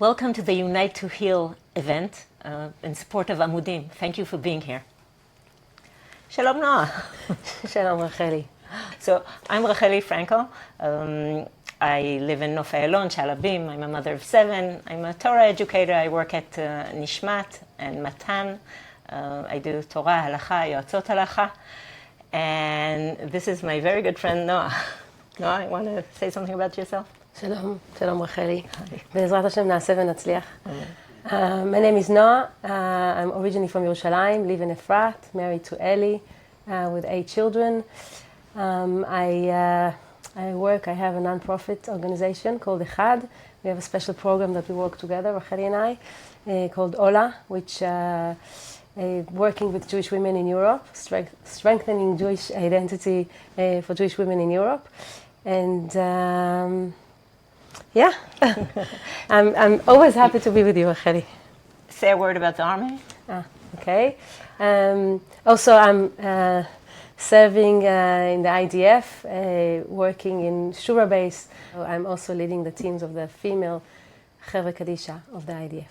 Welcome to the Unite to Heal event in support of Amudim. Thank you for being here. Shalom Noah. Shalom Racheli. So I'm Racheli Frankel. I live in Nofei Alon, Shalabim. I'm a mother of 7. I'm a Torah educator. I work at Nishmat and Matan. I do Torah, Halacha, Yotzot Halacha. And this is my very good friend Noah. Noah, you want to say something about yourself? Shalom, Shalom Racheli. Be'ezrat Hashem na'aseh v'natzliach. My name is Noah. I'm originally from Yerushalayim, live in Efrat, married to Eli, with 8 children. I have a non-profit organization called Echad. We have a special program that we work together, Racheli and I, called Ola, which working with Jewish women in Europe, strengthening Jewish identity for Jewish women in Europe. And yeah, I'm always happy to be with you, Racheli. Say a word about the army. Okay. Also, I'm serving in the IDF, working in Chevra base. I'm also leading the teams of the female Chevra Kadisha of the IDF.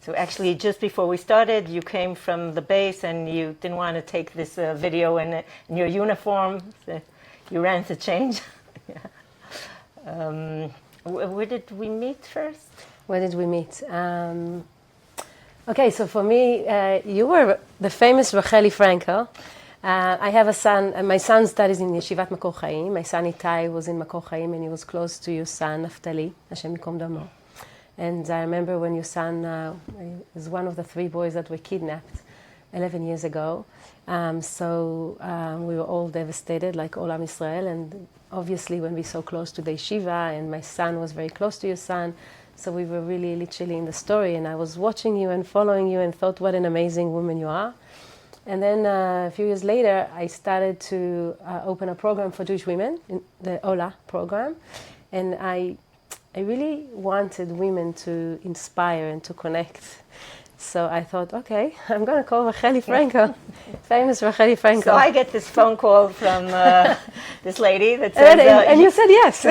So actually, just before we started, you came from the base and you didn't want to take this video in your uniform. So you ran to change. Yeah. Where did we meet first? Where did we meet? Okay, so for me, you were the famous Racheli Frankel. I have a son, and my son studies in Yeshivat Makor Chaim. My son Itai was in Makor Chaim, and he was close to your son Naftali, Hashem Yikom Damo. And I remember when your son was one of the 3 boys that were kidnapped 11 years ago. So we were all devastated, like all Am Yisrael. And obviously, when we were so close to the yeshiva, and my son was very close to your son, so we were really literally in the story. And I was watching you and following you and thought, what an amazing woman you are. And then a few years later, I started to open a program for Jewish women, the Ola program. And I really wanted women to inspire and to connect. So I thought, okay, I'm going to call Racheli Frankel, famous Racheli Frankel. So I get this phone call from this lady that says... and you said yes.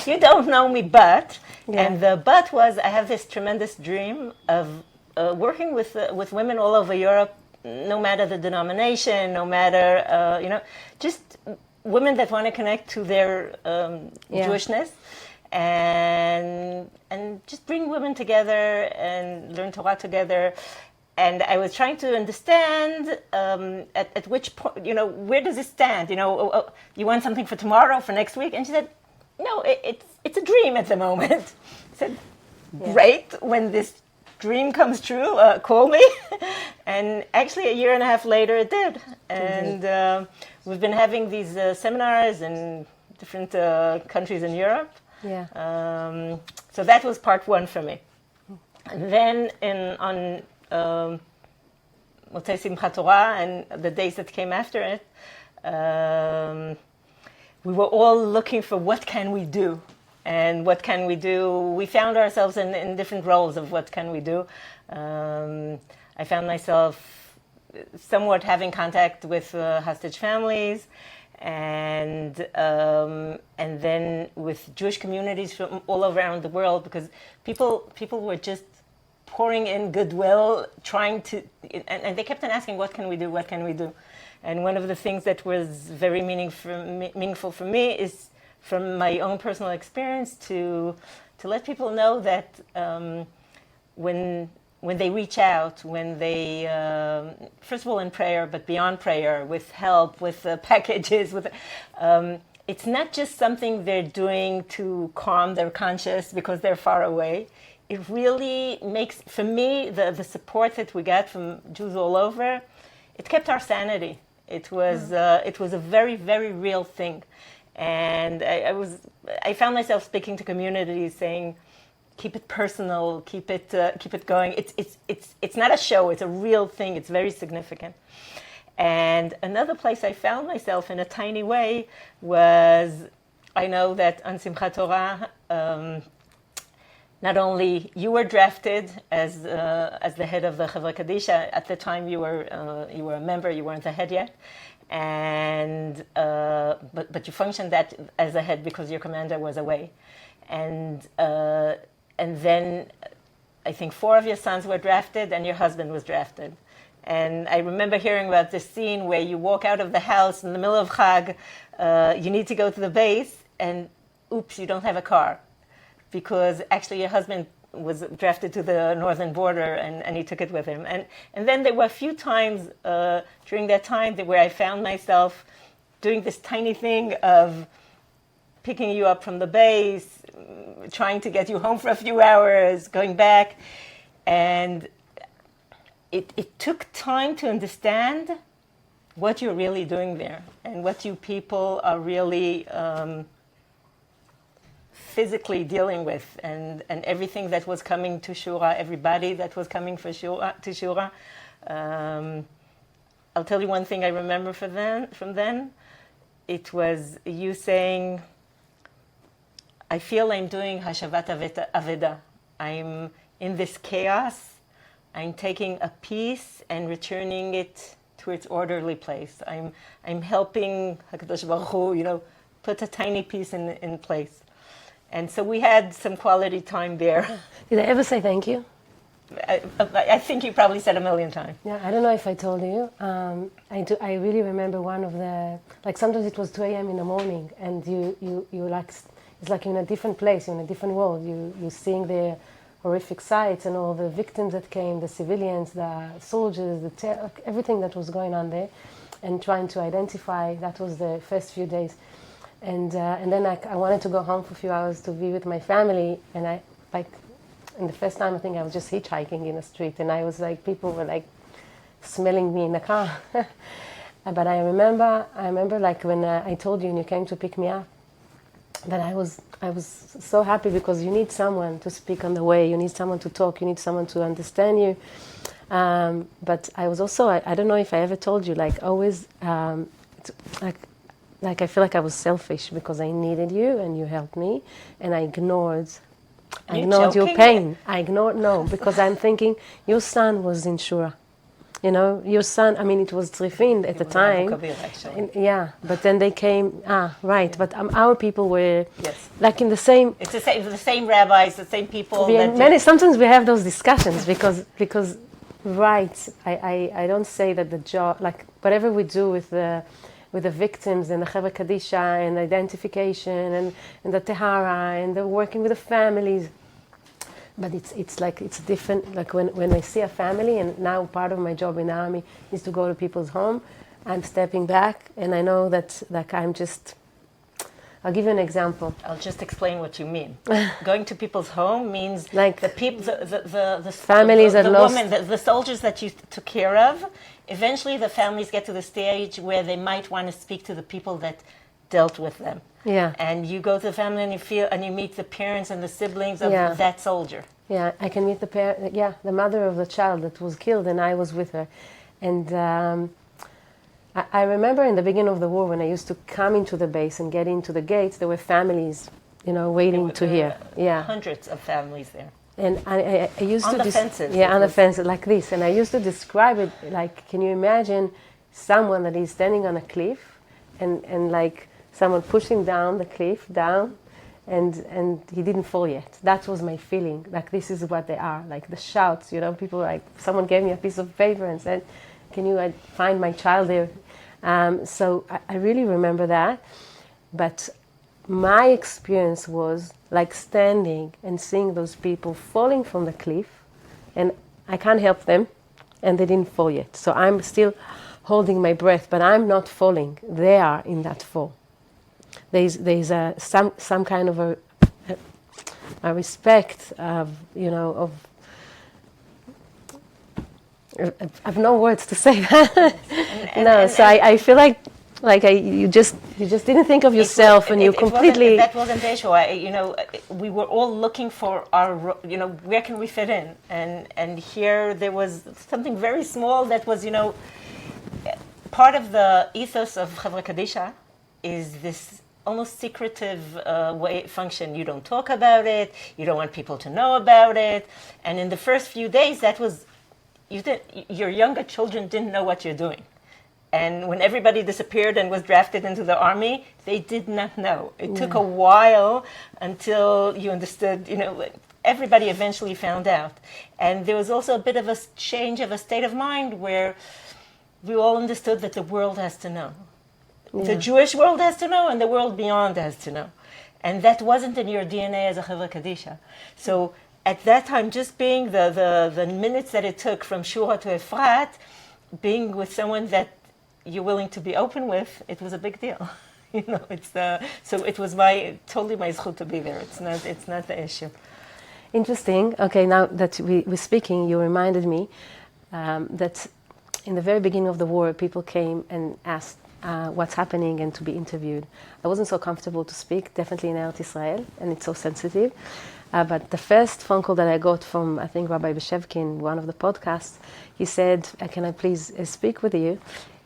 You don't know me, but... Yeah. And the but was, I have this tremendous dream of working with women all over Europe, no matter the denomination, no matter, just women that want to connect to their Jewishness. And just bring women together and learn Torah together. And I was trying to understand at which point, where does it stand? You want something for tomorrow, for next week? And she said, no, it's a dream at the moment. I said, great, when this dream comes true, call me. And actually a year and a half later it did. And we've been having these seminars in different countries in Europe. Yeah. So that was part 1 for me. And then on Motzei Simchat Torah and the days that came after it, we were all looking for what can we do? And what can we do? We found ourselves in different roles of what can we do. I found myself somewhat having contact with hostage families, and then with Jewish communities from all around the world, because people were just pouring in goodwill, trying to, and they kept on asking, what can we do? What can we do? And one of the things that was very meaningful for me is, from my own personal experience, to let people know that when they reach out, when they, first of all in prayer, but beyond prayer, with help, with packages, it's not just something they're doing to calm their conscience because they're far away. It really makes, for me, the support that we got from Jews all over, it kept our sanity. It was a very, very real thing. And I found myself speaking to communities saying, keep it personal, keep it going. It's not a show, it's a real thing, it's very significant. And another place I found myself in a tiny way was, I know that on Simchat Torah, not only you were drafted as the head of the Chevra Kadisha. At the time you were a member, you weren't the head yet, and but you functioned that as a head because your commander was away, and and then I think 4 of your sons were drafted and your husband was drafted. And I remember hearing about this scene where you walk out of the house in the middle of Chag, you need to go to the base, and oops, you don't have a car. Because actually your husband was drafted to the northern border and he took it with him. And then there were a few times during that time where I found myself doing this tiny thing of picking you up from the base, trying to get you home for a few hours, going back. And it took time to understand what you're really doing there and what you people are really physically dealing with, and everything that was coming to Shura, everybody that was coming to Shura. I'll tell you one thing I remember from then. It was you saying, I feel I'm doing Hashavat Aveda. I'm in this chaos. I'm taking a piece and returning it to its orderly place. I'm helping HaKadosh Baruch Hu, put a tiny piece in place. And so we had some quality time there. Did I ever say thank you? I think you probably said 1,000,000 times. Yeah, I don't know if I told you. I really remember one of the, like sometimes it was 2 a.m. in the morning, and you like, it's like you're in a different place, you're in a different world. You're seeing the horrific sights and all the victims that came, the civilians, the soldiers, everything that was going on there, and trying to identify. That was the first few days. And then I wanted to go home for a few hours to be with my family, and and the first time I think I was just hitchhiking in the street, and I was like, people were like smelling me in the car. But I remember like when I told you and you came to pick me up, that I was so happy, because you need someone to speak on the way, you need someone to talk, you need someone to understand you. But I was also, I don't know if I ever told you, like always, like I feel like I was selfish because I needed you and you helped me, and I ignored your pain. No, because I'm thinking your son was in Shura. Your son, I mean, it was Tzrifin at the time. Yeah, but then they came, right, but our people were like in the same... It's the same rabbis, the same people. Sometimes we have those discussions because right, I don't say that the job, like whatever we do with the victims and the Chevra Kadisha and the identification and the tira and the working with the families. But it's different. Like when I see a family, and now part of my job in the army is to go to people's home, I'm stepping back, and I know that like I'll give you an example. I'll just explain what you mean. Going to people's home means like the people, the families that lost, the soldiers that you took care of. Eventually, the families get to the stage where they might want to speak to the people that dealt with them. Yeah. And you go to the family and you meet the parents and the siblings of that soldier. Yeah, I can meet the mother of the child that was killed, and I was with her. And I remember in the beginning of the war, when I used to come into the base and get into the gates, there were families, waiting to hear. Yeah. Hundreds of families there. And I used on to... the fences. Yeah, on the fences, like this. And I used to describe it like, can you imagine someone that is standing on a cliff and like someone pushing down the cliff, and he didn't fall yet. That was my feeling. Like, this is what they are. Like the shouts, people like, someone gave me a piece of paper and said, can you find my child there? So I really remember that. But my experience was like standing and seeing those people falling from the cliff, and I can't help them, and they didn't fall yet. So I'm still holding my breath, but I'm not falling. They are in that fall. There's some kind of a respect of, I've no words to say that. So I feel like you just didn't think of yourself, and you completely... That wasn't the issue. We were all looking for our, where can we fit in? And here there was something very small that was, part of the ethos of Chevra Kadisha is this almost secretive function. You don't talk about it. You don't want people to know about it. And in the first few days, that was... your younger children didn't know what you're doing. And when everybody disappeared and was drafted into the army, they did not know. It took a while until you understood, everybody eventually found out. And there was also a bit of a change of a state of mind where we all understood that the world has to know. Yeah. The Jewish world has to know, and the world beyond has to know. And that wasn't in your DNA as a Chevra Kadisha. So at that time, just being the minutes that it took from Shura to Efrat, being with someone that you're willing to be open with, it was a big deal. You know, so it was totally my zchut to be there. It's not the issue. Interesting. Okay, now that we're speaking, you reminded me that in the very beginning of the war, people came and asked what's happening and to be interviewed. I wasn't so comfortable to speak, definitely in Eretz Israel, and it's so sensitive. But the first phone call that I got from, I think, Rabbi Beshevkin, one of the podcasts, he said, can I please speak with you?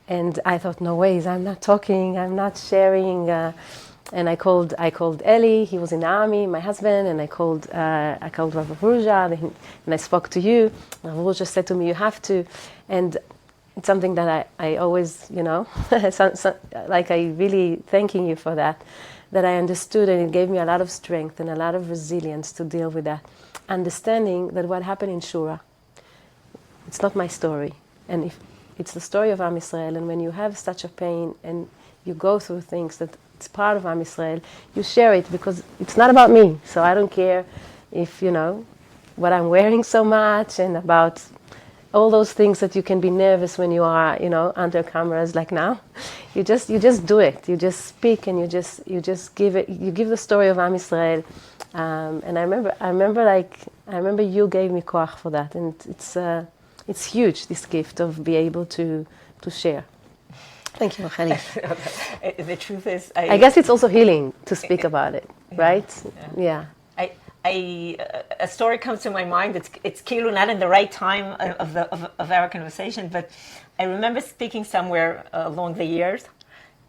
And I thought, no ways, I'm not talking, I'm not sharing. And I called Eli, he was in the army, my husband, and I called Rabbi Ruzha, and I spoke to you. Rabbi Ruzha said to me, you have to. And it's something that I always, you know, like I really thanking you for that I understood, and it gave me a lot of strength and a lot of resilience to deal with that. Understanding that what happened in Shura, it's not my story. And if it's the story of Am Yisrael, and when you have such a pain and you go through things that it's part of Am Yisrael, you share it because it's not about me. So I don't care if, you know, what I'm wearing so much and about all those things that you can be nervous when you are, you know, under cameras like now. You just do it. You just speak and you just give it. You give the story of Am Yisrael. And I remember you gave me koach for that, and it's huge, this gift of be able to share. Thank you, Racheli. The truth is, I guess it's also healing to speak about it, right? Yeah. A story comes to my mind. It's kilu not in the right time of our conversation, but I remember speaking somewhere along the years,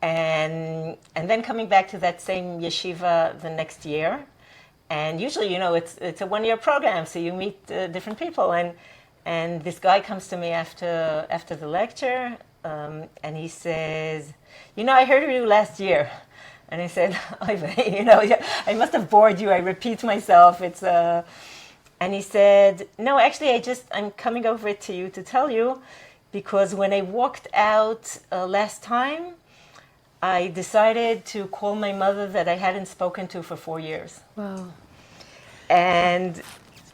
and then coming back to that same yeshiva the next year. And usually, you know, it's a 1-year program, so you meet different people. And this guy comes to me after the lecture, and he says, you know, I heard you last year. And I said, you know, I must have bored you. I repeat myself. And he said, no, actually, I'm coming over to you to tell you, because when I walked out last time, I decided to call my mother that I hadn't spoken to for 4 years. Wow. And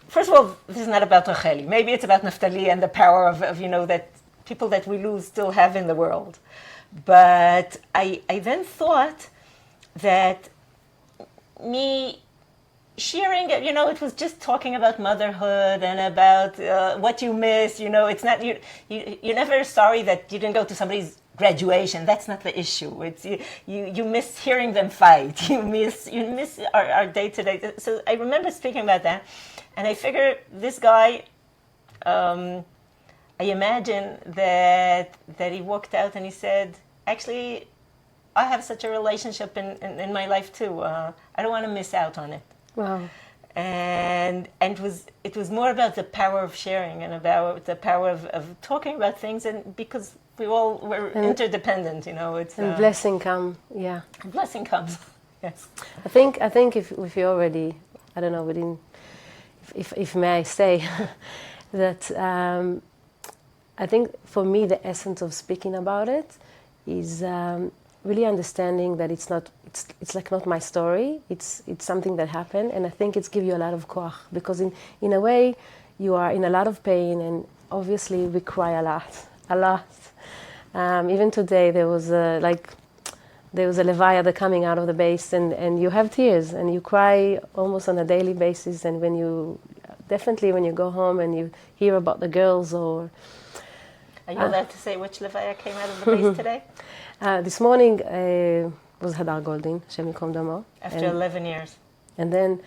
first of all, this is not about Racheli. Maybe it's about Naftali and the power of you know, that people that we lose still have in the world. But I then thought that me sharing, you know, it was just talking about motherhood and about what you miss. You know, it's not you're never sorry that you didn't go to somebody's graduation. That's not the issue. It's you miss hearing them fight. You miss our day to day. So I remember speaking about that, and I figured this guy. I imagine that he walked out and he said, actually, I have such a relationship in my life too. I don't want to miss out on it. Wow. And it was more about the power of sharing and about the power of talking about things, and because we're interdependent, you know. And blessing come, yeah. Blessing comes, yes. I think if you already, I don't know, if may I say, that I think for me the essence of speaking about it is really understanding that it's like not my story. It's something that happened, and I think it's give you a lot of koach, because in a way you are in a lot of pain, and obviously we cry a lot. Even today there was a levaya that coming out of the base, and you have tears and you cry almost on a daily basis. And when you go home and you hear about the girls, or are you allowed to say which levaya came out of the base today? This morning was Hadar Goldin, Hashem Yikom Damo. After 11 years. And then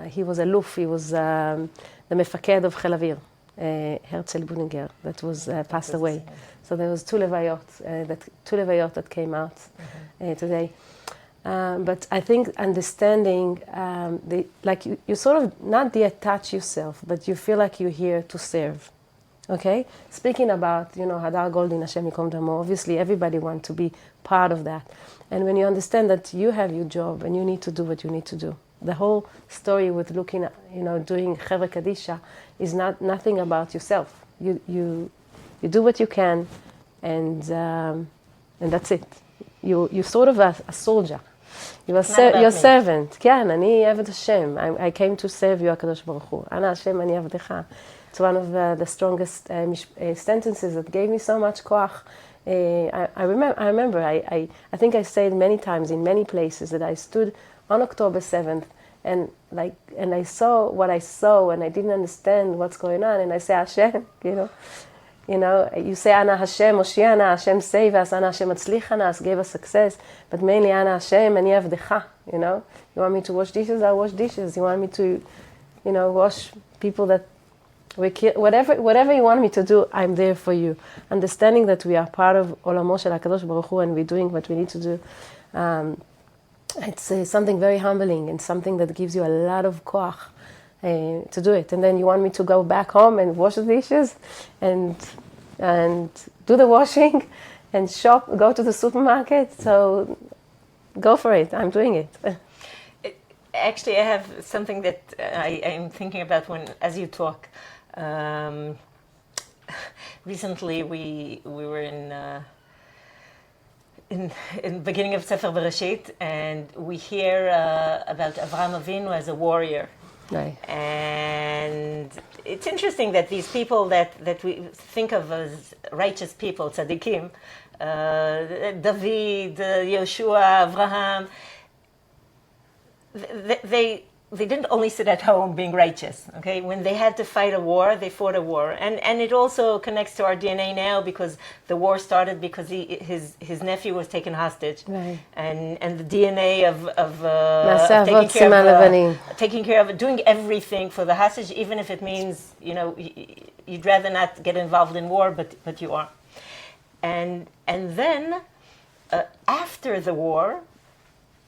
he was aloof. He was the mefaked of Chel Avir, Racheli that was passed away. So there was two levayot that came out today. But I think understanding, you sort of not detach yourself, but you feel like you're here to serve. Okay? Speaking about, Hadar Goldin, Hashem Yikom Damo, obviously everybody wants to be part of that. And when you understand that you have your job and you need to do what you need to do, the whole story with looking at, doing Chevra Kadisha is nothing about yourself. You do what you can, and that's it. You're sort of a soldier. You're a servant. כן, אני עבד השם. I came to serve you, הקדוש ברוך הוא. אנא השם, אני עבדך. It's one of the strongest sentences that gave me so much koach. I remember. I think I said many times in many places that I stood on October 7th and I saw what I saw and I didn't understand what's going on, and I say Hashem, you say Ana Hashem, Moshiana, Hashem save us, Ana Hashem atzlichana, us give us success, but mainly Ana Hashem, ani avdecha, You want me to wash dishes, I'll wash dishes. You want me to, wash people that whatever you want me to do, I'm there for you. Understanding that we are part of Olamo Shel HaKadosh Baruch Hu and we're doing what we need to do. It's something very humbling and something that gives you a lot of koach to do it. And then you want me to go back home and wash the dishes and do the washing and shop, go to the supermarket. So go for it. I'm doing it. Actually, I have something that I am thinking about as you talk. Recently, we were in the beginning of Sefer Bereshit, and we hear about Avraham Avinu as a warrior. Right. And it's interesting that these people that we think of as righteous people, tzaddikim, David, Yeshua, Avraham, they didn't only sit at home being righteous, okay? When they had to fight a war, they fought a war. And it also connects to our DNA now because the war started because his nephew was taken hostage. Right. And the DNA of taking care of doing everything for the hostage, even if it means, you'd rather not get involved in war, but you are. And then, after the war,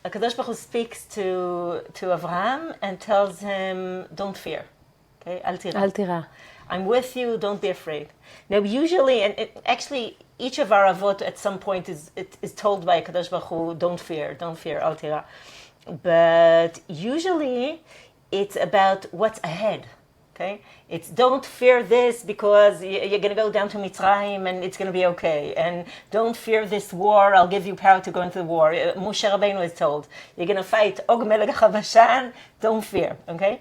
HaKadosh Baruch Hu speaks to Avraham and tells him, don't fear, okay? Al tira. Al tira. I'm with you, don't be afraid. Now, usually, actually, each of our avot at some point is told by HaKadosh Baruch Hu, don't fear, al tira. But usually, it's about what's ahead, okay? It's don't fear this because you're going to go down to Mitzrayim and it's going to be okay. And don't fear this war, I'll give you power to go into the war. Moshe Rabbeinu is told, you're going to fight Og Melech HaBashan, don't fear, okay?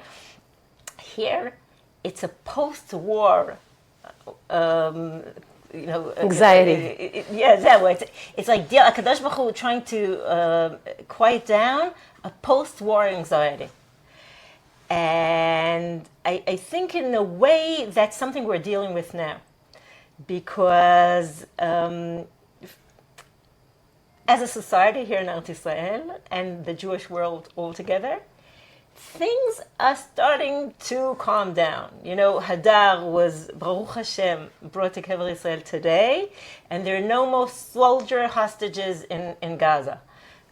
Here, it's a post-war, anxiety. It's like HaKadosh Baruch Hu trying to quiet down a post-war anxiety. And I think in a way that's something we're dealing with now. Because as a society here in Eretz Yisrael and the Jewish world altogether, things are starting to calm down. Hadar was, Baruch Hashem, brought to Kever Yisrael today, and there are no more soldier hostages in Gaza.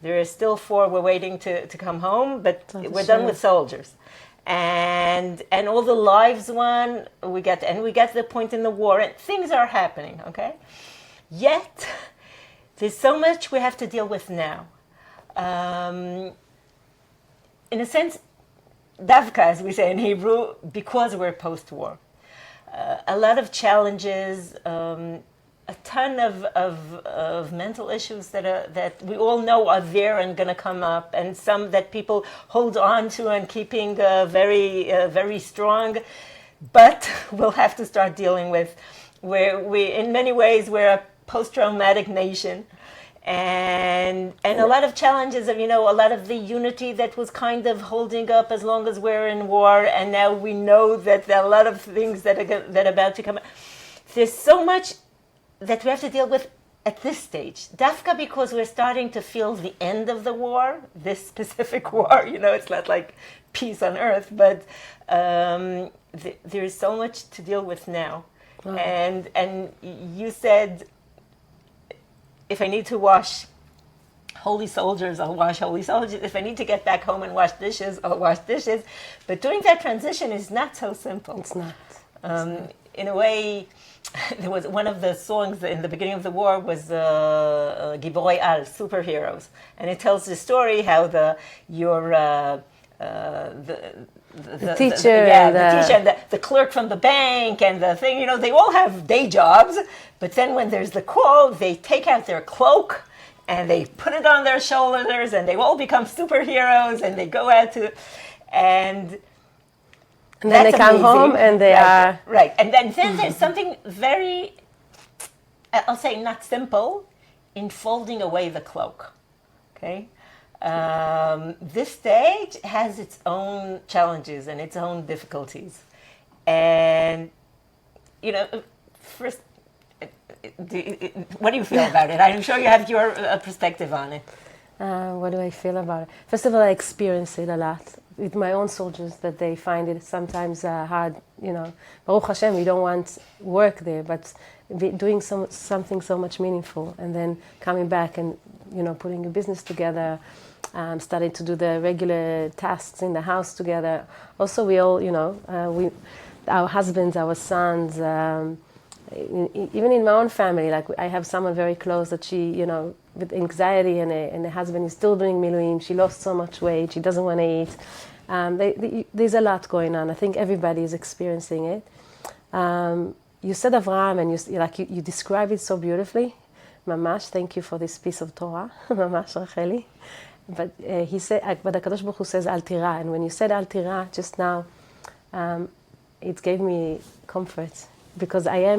There are still 4 we're waiting to come home, but we're done with soldiers. And all the lives won, we get to the point in the war, and things are happening, okay? Yet, there's so much we have to deal with now. In a sense, davka, as we say in Hebrew, because we're post-war. A lot of challenges, a ton of mental issues that we all know are there and going to come up, and some that people hold on to and keeping very strong, but we'll have to start dealing with. Where we, in many ways, we're a post-traumatic nation, and a lot of challenges of a lot of the unity that was kind of holding up as long as we're in war, and now we know that there are a lot of things that are about to come. There's so much that we have to deal with at this stage. Dafka, because we're starting to feel the end of the war, this specific war, it's not like peace on earth, but there is so much to deal with now. Wow. And you said, if I need to wash holy soldiers, I'll wash holy soldiers. If I need to get back home and wash dishes, I'll wash dishes. But doing that transition is not so simple. It's not. In a way, there was one of the songs in the beginning of the war was Giborei Al, superheroes, and it tells the story how your the teacher, the teacher, and the clerk from the bank, and the thing. They all have day jobs, but then when there's the call, they take out their cloak and they put it on their shoulders, and they all become superheroes, and they go out to, and then they come home and they are right. And then there's something very, I'll say, not simple, in folding away the cloak. Okay. This stage has its own challenges and its own difficulties, and first, what do you feel about it? I'm sure you have your perspective on it. What do I feel about it? First of all, I experience it a lot with my own soldiers, that they find it sometimes hard. Baruch Hashem, we don't want work there, but doing something so much meaningful, and then coming back and putting a business together, starting to do the regular tasks in the house together. Also, we all, our husbands, our sons, even in my own family, like I have someone very close that she, with anxiety, and the husband is still doing miluim. She lost so much weight. She doesn't want to eat. There's a lot going on. I think everybody is experiencing it. You said Avraham, and you describe it so beautifully. Mamash, thank you for this piece of Torah. Mamash, Racheli. But he said, but the Kadosh Baruch Hu says al tira, and when you said al tira just now, it gave me comfort, because I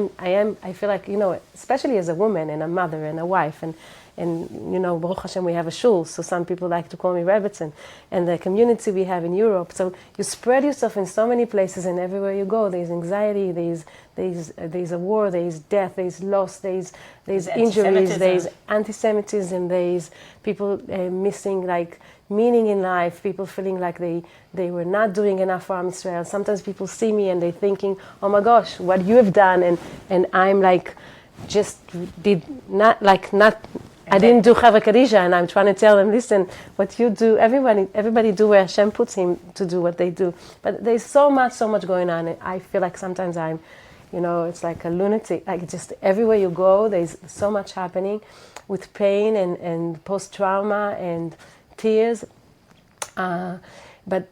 feel like, especially as a woman and a mother and a wife, and Baruch Hashem, we have a shul, so some people like to call me Rebbetzin, and the community we have in Europe. So you spread yourself in so many places, and everywhere you go, there's anxiety, there's a war, there's death, there's loss, there's injuries, there's anti-Semitism, there's people missing like meaning in life, people feeling like they were not doing enough for Am Yisrael. Sometimes people see me and they're thinking, oh my gosh, what you have done, and I'm like, I didn't do Chevra Kadisha, and I'm trying to tell them, listen, what you do, everybody do where Hashem puts him to do what they do. But there's so much going on, and I feel like sometimes I'm, it's like a lunatic. Like just everywhere you go, there's so much happening with pain and post-trauma and tears. But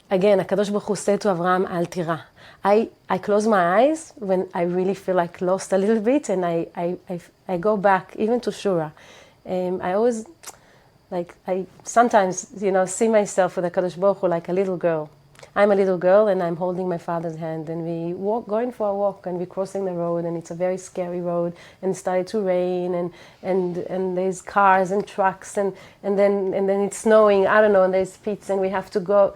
again, HaKadosh Baruch Hu said to Avraham, al tira. I close my eyes when I really feel like lost a little bit, and I go back even to Shura. I always, I sometimes, see myself with HaKadosh Baruch Hu like a little girl. I'm a little girl, and I'm holding my father's hand, and we going for a walk, and we're crossing the road, and it's a very scary road, and it started to rain, and there's cars and trucks, and then it's snowing, I don't know, and there's pits, and we have to go,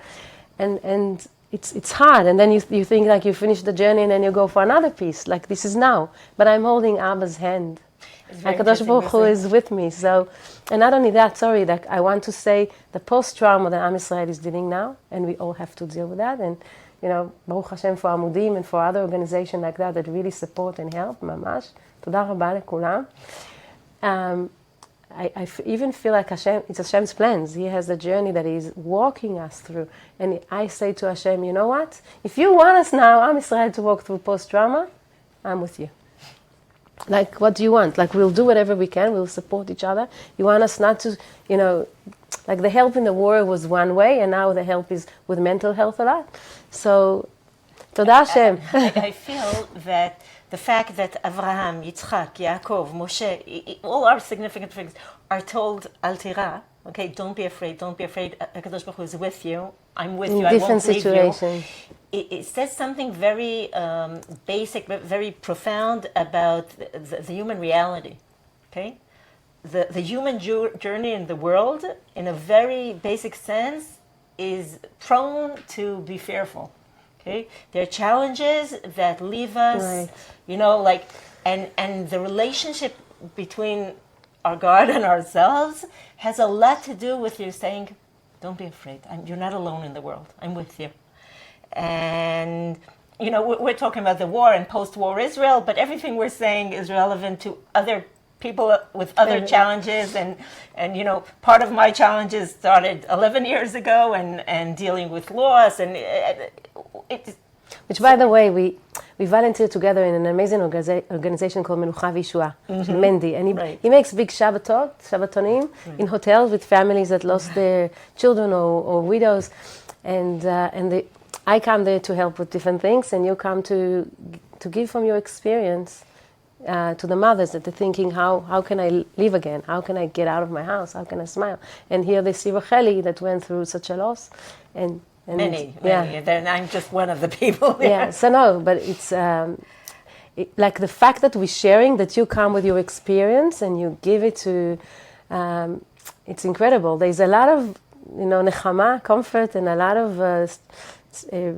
and it's hard, and then you think like you finish the journey, and then you go for another piece, like this is now, but I'm holding Abba's hand. HaKadosh Baruch Hu is with me. So, and not only that, that I want to say the post-trauma that Am Yisrael is dealing now, and we all have to deal with that. And Baruch Hashem for Amudim and for other organizations like that really support and help. Mamash. Toda rabba lekulam. I even feel like Hashem, it's Hashem's plans. He has a journey that He's walking us through. And I say to Hashem, you know what? If you want us now, Am Yisrael, to walk through post-trauma, I'm with you. Like, what do you want? Like, we'll do whatever we can. We'll support each other. You want us not to, like the help in the war was one way, and now the help is with mental health a lot. So, Toda Hashem. I feel that the fact that Avraham, Yitzchak, Yaakov, Moshe, all our significant figures are told al tira, okay, don't be afraid, HaKadosh Baruch Hu is with you, I'm with you, I won't leave you. It says something very basic, but very profound about the human reality, okay? The human journey in the world, in a very basic sense, is prone to be fearful, okay? There are challenges that leave us, right. And the relationship between our God and ourselves has a lot to do with you saying, don't be afraid, you're not alone in the world, I'm with you. And, we're talking about the war and post-war Israel, but everything we're saying is relevant to other people with other challenges. And part of my challenges started 11 years ago and dealing with loss. And Which, by the way, we volunteer together in an amazing organization called Menucha V'Yeshua, Mendy, and he makes big Shabbatonim in hotels with families that lost their children or widows, and I come there to help with different things, and you come to give from your experience to the mothers that are thinking, how can I live again? How can I get out of my house? How can I smile? And here they see Racheli that went through such a loss, and many. Then I'm just one of the people. Yeah. So no, but it's like the fact that we're sharing, that you come with your experience and you give it to. It's incredible. There's a lot of nechama, comfort, and a lot of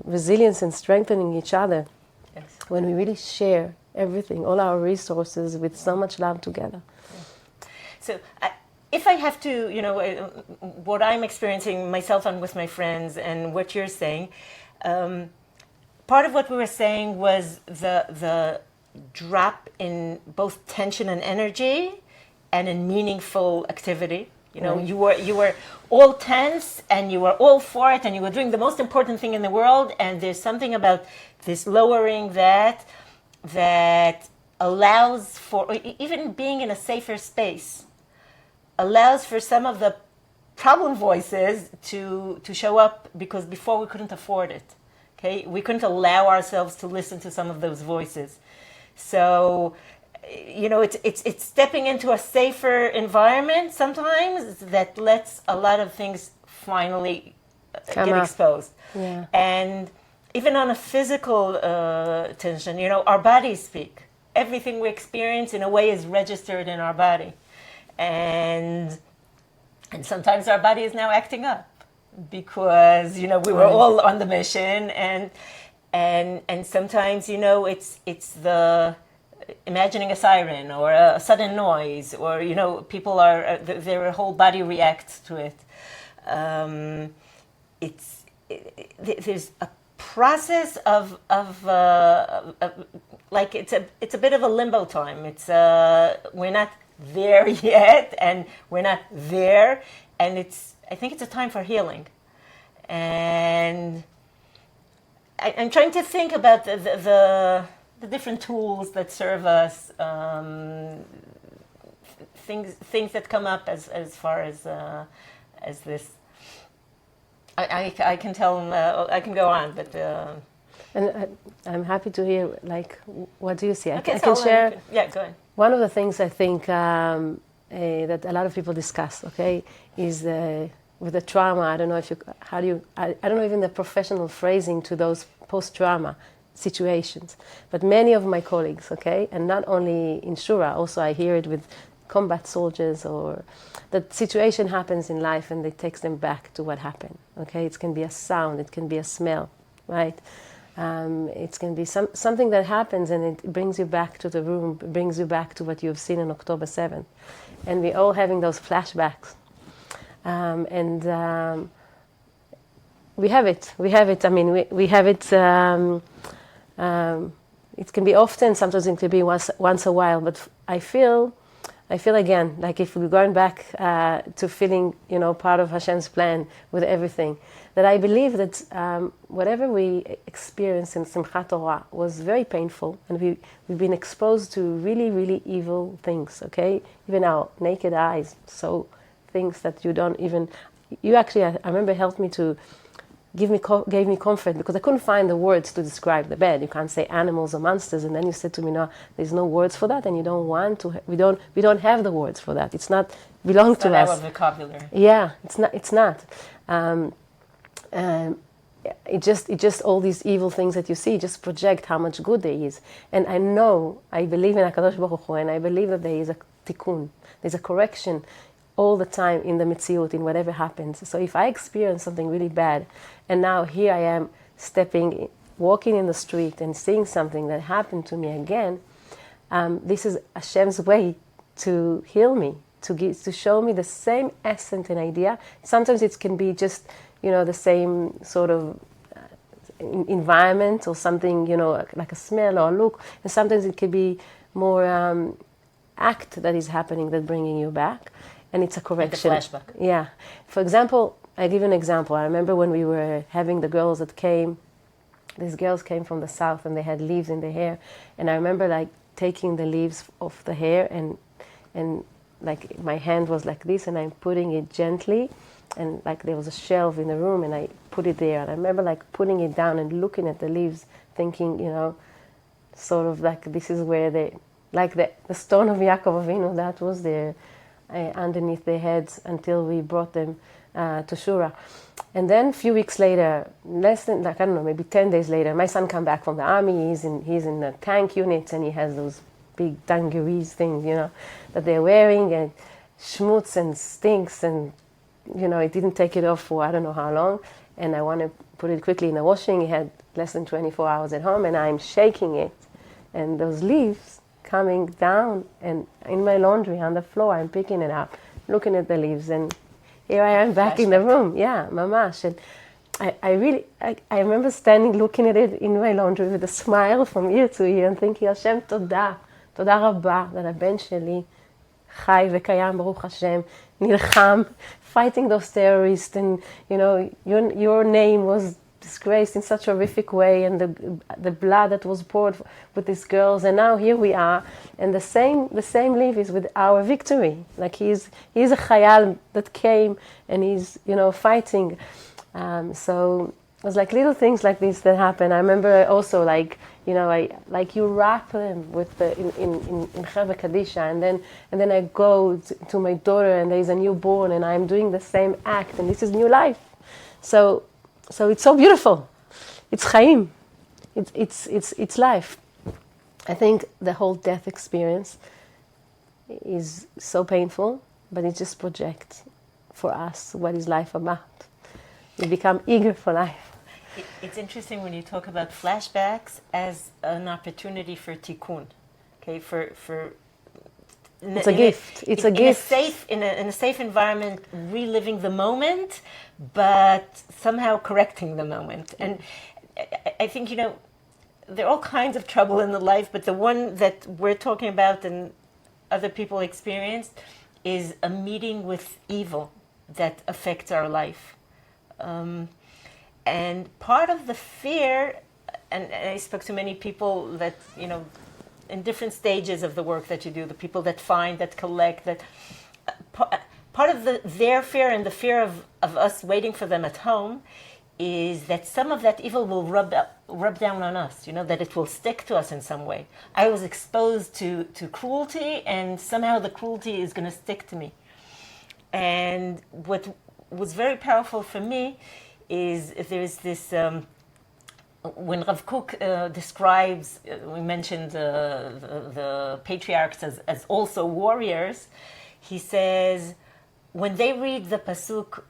resilience and strengthening each other when we really share everything, all our resources with so much love together. So. If I have to, what I'm experiencing myself and with my friends and what you're saying, part of what we were saying was the drop in both tension and energy and in meaningful activity. You were all tense and you were all for it and you were doing the most important thing in the world, and there's something about this lowering that allows for, even being in a safer space, allows for some of the problem voices to show up, because before we couldn't afford it. Okay, we couldn't allow ourselves to listen to some of those voices. So, it's stepping into a safer environment sometimes that lets a lot of things finally get exposed. Yeah. And even on a physical tension, our bodies speak. Everything we experience in a way is registered in our body. And sometimes our body is now acting up because we were all on the mission, and sometimes it's the imagining a siren or a sudden noise, or people are their whole body reacts to it. There's a process of like it's a bit of a limbo time. It's we're not there yet, and we're not there, and I think it's a time for healing. And I'm trying to think about the different tools that serve us, things that come up as far as this. I can tell I can go on, but and I'm happy to hear, like, what do you see? Okay, I can share. Yeah, go ahead. One of the things I think that a lot of people discuss, okay, is with the trauma. I don't know if I don't know even the professional phrasing to those post-trauma situations, but many of my colleagues, okay, and not only in Shura, also I hear it with combat soldiers, or that situation happens in life and it takes them back to what happened, okay? It can be a sound, it can be a smell, right? It can be something that happens and it brings you back to the room, brings you back to what you've seen on October 7th. And we're all having those flashbacks. We have it. I mean, we have it. It can be often, sometimes it can be once a while, but I feel again, like if we're going back to feeling, part of Hashem's plan with everything, that I believe that whatever we experienced in Simchat Torah was very painful, and we've been exposed to really, really evil things, okay? Even our naked eyes, so things that you don't even... You actually, I remember, helped me to... gave me comfort, because I couldn't find the words to describe the bed. You can't say animals or monsters, and then you said to me, no, there's no words for that, and you don't want to. We don't have the words for that. It's not belong to us. It's not our vocabulary. Yeah, it's not. It just all these evil things that you see just project how much good there is. And I believe in HaKadosh Baruch Hu, and I believe that there is a tikkun, there's a correction all the time in the Metziut, in whatever happens. So if I experience something really bad, and now here I am walking in the street and seeing something that happened to me again, this is Hashem's way to heal me, to show me the same essence and idea. Sometimes it can be just, the same sort of environment or something, like a smell or a look. And sometimes it could be more act that is happening that bringing you back. And it's a correction. Like a flashback. Yeah. For example, I give you an example. I remember when we were having the girls that came these girls came from the south and they had leaves in their hair. And I remember like taking the leaves off the hair and like my hand was like this and I'm putting it gently. And like there was a shelf in the room and I put it there. And I remember like putting it down and looking at the leaves, thinking, you know, sort of like this is where they, like the stone of Yaakov Avinu, that was there underneath their heads until we brought them to Shura. And then a few weeks later, less than, like, I don't know, maybe 10 days later, my son came back from the army. He's in the tank unit and he has those big dungarees things, you know, that they're wearing and schmutz and stinks and, you know, it didn't take it off for I don't know how long. And I want to put it quickly in the washing. He had less than 24 hours at home and I'm shaking it. And those leaves coming down and in my laundry on the floor, I'm picking it up, looking at the leaves and here I am back in the room. Yeah, mamash. And I remember standing looking at it in my laundry with a smile from ear to ear and thinking, Hashem, toda rabba, that הבן שלי חי וקיים, ברוך השם, נלחם, fighting those terrorists, and you know, your name was disgraced in such a horrific way, and the blood that was poured with these girls, and now here we are, and the same leaf is with our victory. Like he's a chayal that came and he's, you know, fighting. So it was like little things like this that happen. I remember also like, you know, you wrap them with in Chevra Kadisha, and then I go to my daughter and there's a newborn and I'm doing the same act and this is new life. So it's so beautiful. It's chaim. It's life. I think the whole death experience is so painful, but it just projects for us what is life about. We become eager for life. It's interesting when you talk about flashbacks as an opportunity for tikkun. Okay, it's a gift. It's a gift. In a safe environment, reliving the moment, but somehow correcting the moment. And I think, you know, there are all kinds of trouble in the life, but the one that we're talking about and other people experienced is a meeting with evil that affects our life. And part of the fear, and I spoke to many people that, you know, in different stages of the work that you do, the people that find, that collect, that part of their fear and the fear of us waiting for them at home is that some of that evil will rub down on us, you know, that it will stick to us in some way. I was exposed to cruelty and somehow the cruelty is going to stick to me. And what was very powerful for me is there's this, when Rav Kook describes, we mentioned the patriarchs as also warriors, he says, when they read the pasuk,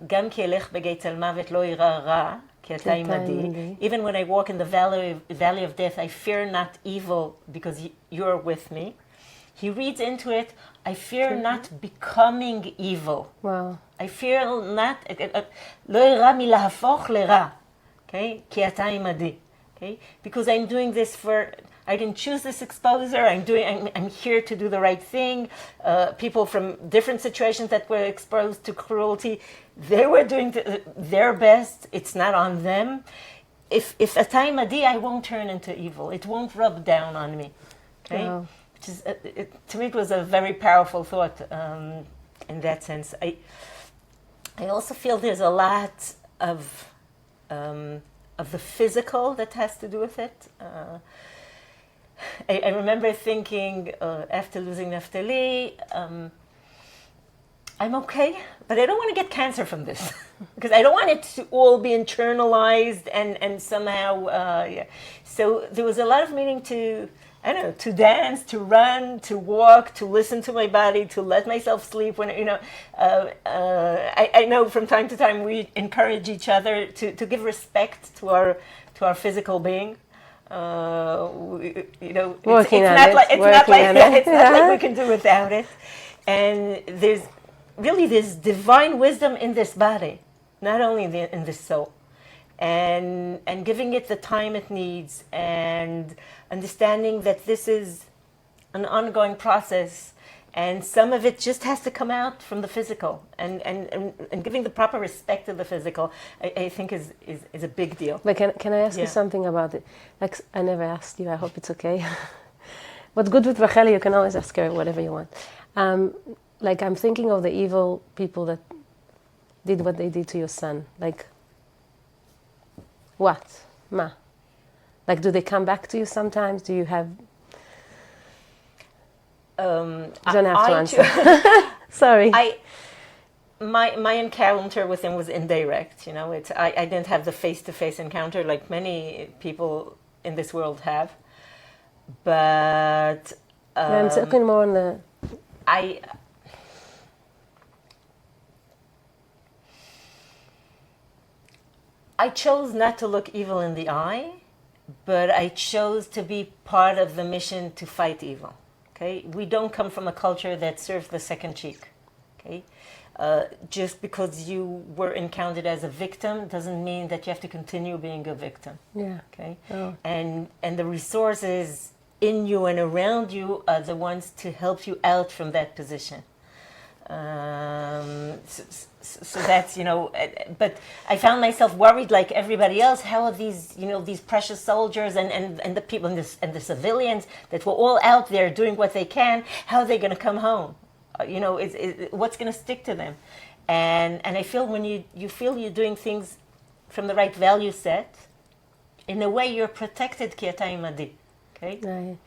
Gam ki elech begei tzal mavet lo ira ra, ki ata imadi, even when I walk in the valley of death, I fear not evil because you're with me. He reads into it, I fear not becoming evil. Wow. I fear not, lo ira milahafoch lera, okay, ki ata imadi, okay, because I'm doing this for, I didn't choose this exposure, I'm here to do the right thing. People from different situations that were exposed to cruelty, they were doing their best, it's not on them. If ata imadi, I won't turn into evil, it won't rub down on me, okay. Wow. Which is, to me, it was a very powerful thought in that sense. I also feel there's a lot of the physical that has to do with it. I remember thinking after losing Naftali, I'm okay, but I don't want to get cancer from this because I don't want it to all be internalized and somehow. Yeah. So there was a lot of meaning to. I don't know, to dance, to run, to walk, to listen to my body, to let myself sleep. When, you know, I know from time to time we encourage each other to give respect to our physical being. You know, it's not like we can do without it. And there's really this divine wisdom in this body, not only in this soul. And giving it the time it needs and understanding that this is an ongoing process And some of it just has to come out from the physical. And giving the proper respect to the physical, I think is a big deal. But can I ask you something about it? Like, I never asked you, I hope it's okay. What's good with Racheli, you can always ask her whatever you want. Like, I'm thinking of the evil people that did what they did to your son. Like, what? Ma? Like, do they come back to you sometimes? Do you have... you don't have to answer. Sorry. My encounter with him was indirect. You know, I didn't have the face-to-face encounter like many people in this world have. But I'm talking more on the... I chose not to look evil in the eye, but I chose to be part of the mission to fight evil. Okay, we don't come from a culture that serves the second cheek. Okay, just because you were encountered as a victim doesn't mean that you have to continue being a victim. Yeah. Okay, oh. and the resources in you and around you are the ones to help you out from that position. So that's, you know, but I found myself worried like everybody else. How are these, you know, these precious soldiers and the people and the civilians that were all out there doing what they can, how are they going to come home? You know, what's going to stick to them? And I feel when you feel you're doing things from the right value set, in a way you're protected ki ata imadi. Okay? Right.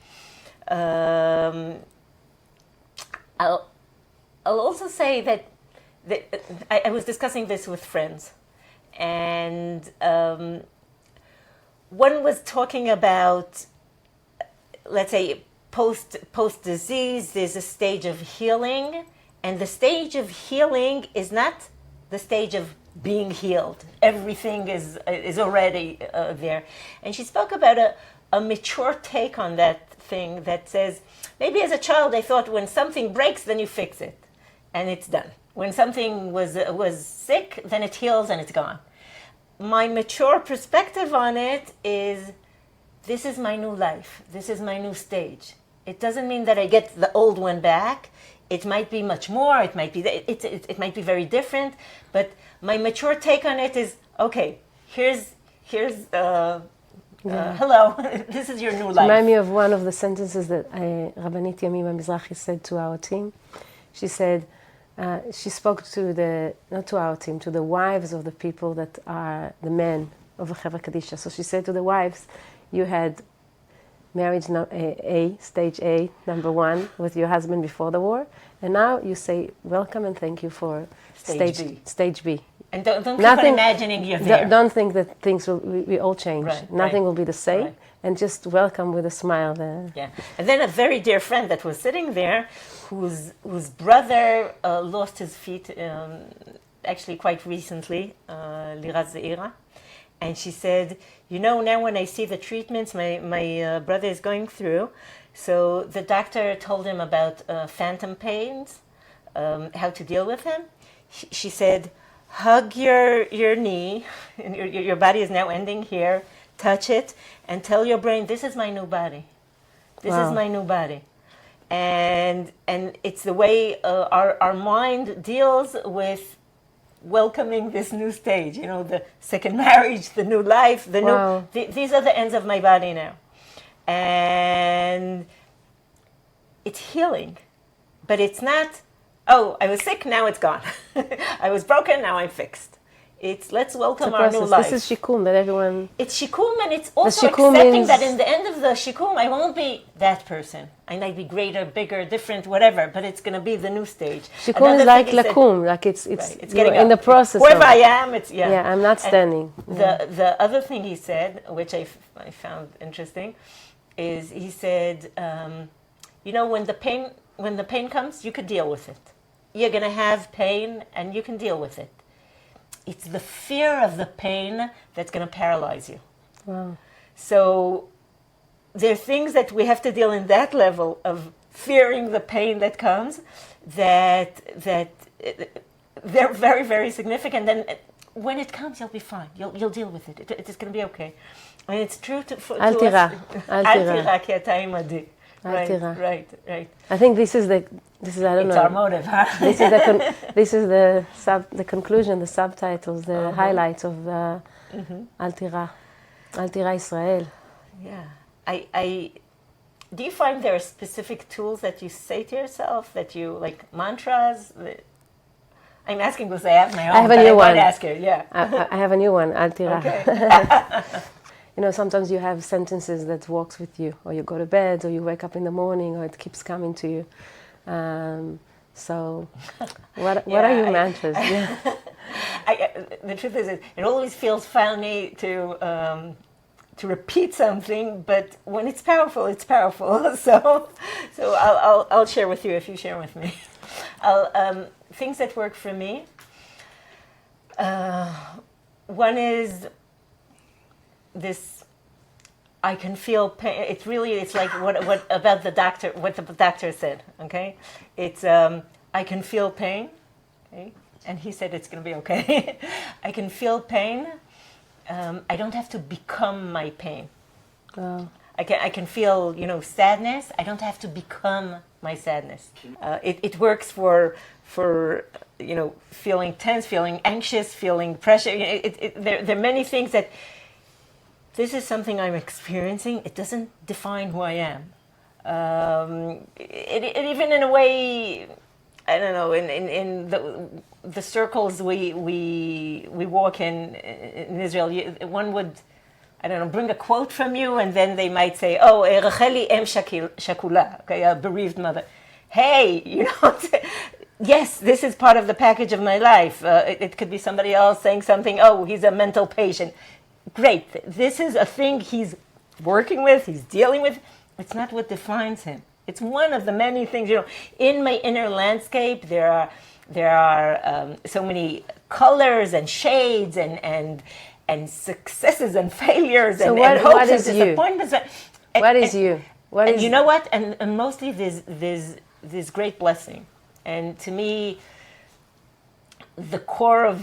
I'll also say that I was discussing this with friends, and one was talking about, let's say, post disease. There's a stage of healing, and the stage of healing is not the stage of being healed. Everything is already there. And she spoke about a mature take on that thing that says, maybe as a child I thought when something breaks, then you fix it, and it's done. When something was sick, then it heals and it's gone. My mature perspective on it is, this is my new life. This is my new stage. It doesn't mean that I get the old one back. It might be much more. It might be it might be very different. But my mature take on it is, okay, here's hello. This is your new life. Remind me of one of the sentences that Rabbanit Yamim Mizrahi said to our team. She said, she spoke to not to our team, to the wives of the people that are the men of the Chevra Kadisha. So she said to the wives, you had marriage stage A, number 1, with your husband before the war, and now you say welcome and thank you for stage B. And don't keep on imagining you're there. Don't think that things we all change. Right, Nothing will be the same. Right. And just welcome with a smile there. Yeah. And then a very dear friend that was sitting there, whose brother lost his feet actually quite recently, Liraz Zeira. And she said, you know, now when I see the treatments my brother is going through, so the doctor told him about phantom pains, how to deal with them. She said, hug your knee, and your body is now ending here, touch it, and tell your brain, this is my new body. This is my new body. And it's the way our mind deals with welcoming this new stage, you know, the second marriage, the new life, these are the ends of my body now. And it's healing, but it's not, oh, I was sick, now it's gone. I was broken, now I'm fixed. It's let's welcome our new life. This is shikkum that everyone... It's shikkum, and it's also accepting that in the end of the shikkum, I won't be that person. I might be greater, bigger, different, whatever, but it's going to be the new stage. Shikkum is like lakum, like it's getting in the process. Wherever I am, it's, yeah. Yeah, I'm not standing. The other thing he said, which I found interesting, is he said, you know, when the pain comes, you could deal with it. You're going to have pain, and you can deal with it. It's the fear of the pain that's going to paralyze you. Wow. So there are things that we have to deal in that level of fearing the pain that comes, that they're very, very significant. And when it comes, you'll be fine. You'll deal with it. It's going to be okay. And it's true for tira. Al tira ki ata imadi. tira. Right. I think this is I don't know. It's our motive, huh? This is the conclusion, the subtitles, the highlights of Al Tira Israel. Yeah. Do you find there are specific tools that you say to yourself, that you, like mantras? I'm asking because I have my own. I have a new one. I might ask you, yeah. I have a new one, Al Tira. Okay. Sometimes you have sentences that walks with you, or you go to bed, or you wake up in the morning, or it keeps coming to you. So, what are your mantras? The truth is, it always feels funny to repeat something, but when it's powerful, it's powerful. So I'll share with you if you share with me. Things that work for me. One is this. I can feel pain. It's like what about the doctor? What the doctor said. Okay, it's I can feel pain. Okay, and he said it's going to be okay. I can feel pain. I don't have to become my pain. Oh. I can feel sadness. I don't have to become my sadness. It works for feeling tense, feeling anxious, feeling pressure. There are many things that. This is something I'm experiencing. It doesn't define who I am. It even in a way, I don't know. In the circles we walk in Israel, one would, I don't know, bring a quote from you, and then they might say, "Oh, Racheli Am Shakula, okay, a bereaved mother." Hey, yes, this is part of the package of my life. It could be somebody else saying something. Oh, he's a mental patient. Great. This is a thing he's working with, he's dealing with. It's not what defines him. It's one of the many things. In my inner landscape, there are so many colors and shades and successes and failures and hopes and disappointments. What is you? You know what? And mostly there's great blessing. And to me, the core of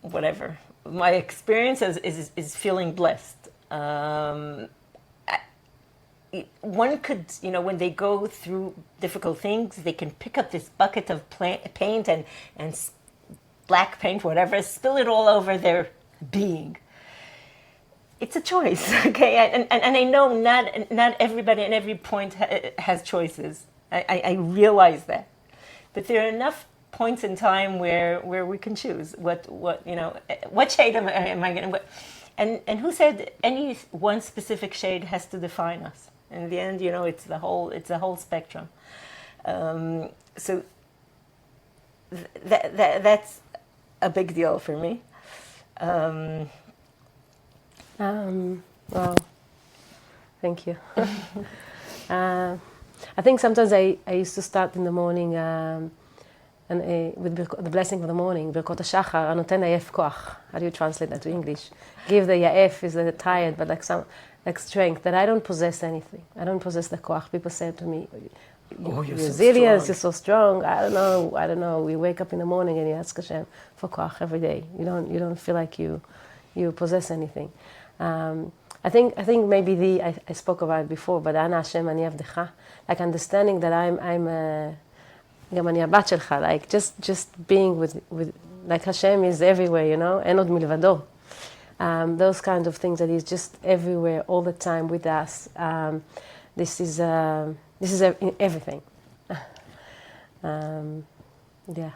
whatever my experience is feeling blessed. One could, when they go through difficult things, they can pick up this bucket of paint and black paint, whatever, spill it all over their being. It's a choice, okay? And I know not everybody at every point has choices. I realize that. But there are enough points in time where we can choose what shade am I going to, and who said any one specific shade has to define us? In the end, it's the whole spectrum. So that's a big deal for me. Wow, thank you. I think sometimes I used to start in the morning with the blessing of the morning, Birkot HaShachar, Anoten Ya'ef Koach. How do you translate that to English? Give the Ya'ef is the tired, but like strength, that I don't possess anything. I don't possess the Koach. People say to me, you're resilient, you're so strong. I don't know. We wake up in the morning and you ask Hashem for Koach every day. You don't feel like you possess anything. I think maybe I spoke about it before, but Ana Hashem ani avdecha, like understanding that I'm גם אני הבת שלך, like just being with like Hashem is everywhere, אין עוד מלבדו. Those kinds of things that He's just everywhere all the time with us. This is everything. Yeah.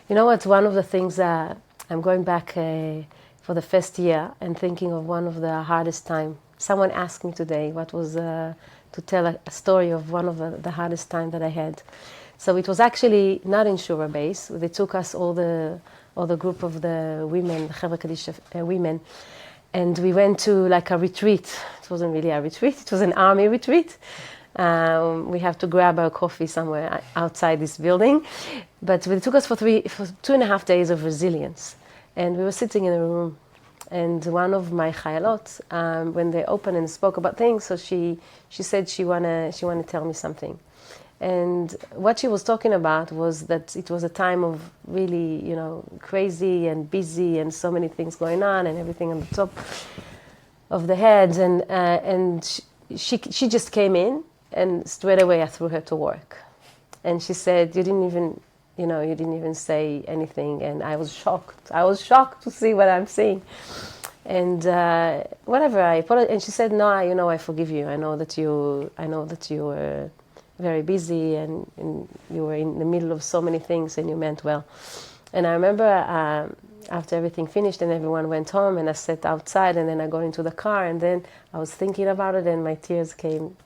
You know what? One of the things that I'm going back for the first year and thinking of one of the hardest time. Someone asked me today what was to tell a story of one of the hardest time that I had. So it was actually not in Shura base. They took us all the group of the women, the Chevra Kadisha women, and we went to like a retreat. It wasn't really a retreat. It was an army retreat. We have to grab our coffee somewhere outside this building. But it took us for 2.5 days of resilience. And we were sitting in a room. And one of my chayalot, when they opened and spoke about things, so she said she wanna tell me something. And what she was talking about was that it was a time of really, crazy and busy and so many things going on and everything on the top of the heads. And she just came in And straight away I threw her to work. And she said, you didn't even say anything. And I was shocked. I was shocked to see what I'm seeing. And whatever, and she said, no, I forgive you. I know that you were very busy and you were in the middle of so many things and you meant well. And I remember after everything finished and everyone went home and I sat outside and then I got into the car and then I was thinking about it and my tears came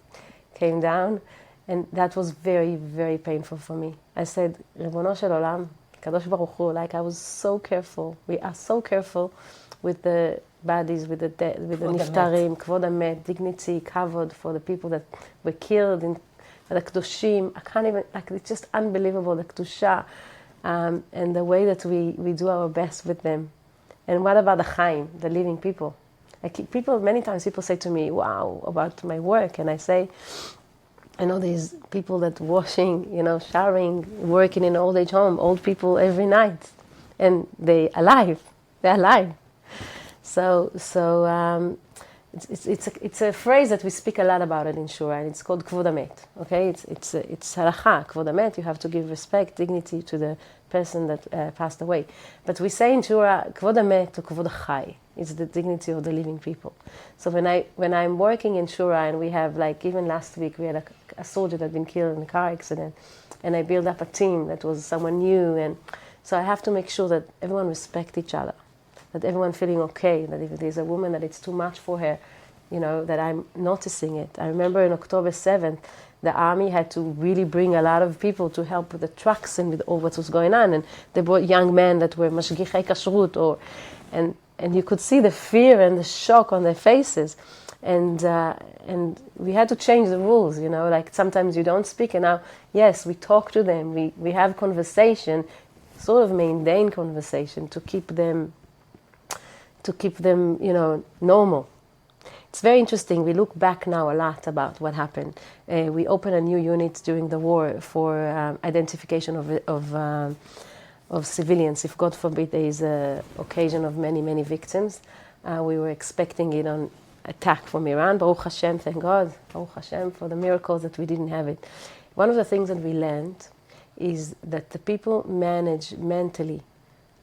down, and that was very, very painful for me. I said, Ribono shel Olam, Kadosh Baruch Hu, like I was so careful. We are so careful with the bodies, with the niftarim, kvod hamet, dignity, kavod for the people that were killed, in the kedushim. I can't even, like, it's just unbelievable, the kedusha, and the way that we do our best with them. And what about the chaim, the living people? Many times people say to me, wow, about my work, and I say, I know there's people that washing, showering, working in an old age home, old people every night, and they're alive. So it's a phrase that we speak a lot about it in Shura, and it's called kvod hamet. Okay, it's halacha, kvod hamet. You have to give respect, dignity to the person that passed away. But we say in Shura, kvod hamet to kvod chai. It's the dignity of the living people. So when I'm working in Shura, and we have, like, even last week we had a soldier that had been killed in a car accident, and I built up a team that was someone new, and so I have to make sure that everyone respect each other, that everyone feeling okay, that if there's a woman that it's too much for her, that I'm noticing it. I remember in October 7th, the army had to really bring a lot of people to help with the trucks and with all what was going on, and they brought young men that were mashgichei kashrut, and you could see the fear and the shock on their faces, and we had to change the rules. Like sometimes you don't speak, and now yes, we talk to them, we have conversation, sort of mundane conversation to keep them normal. It's very interesting. We look back now a lot about what happened. We opened a new unit during the war for identification of civilians. If God forbid there is an occasion of many, many victims. We were expecting it on attack from Iran. Baruch Hashem, thank God. Baruch Hashem for the miracles that we didn't have it. One of the things that we learned is that the people manage mentally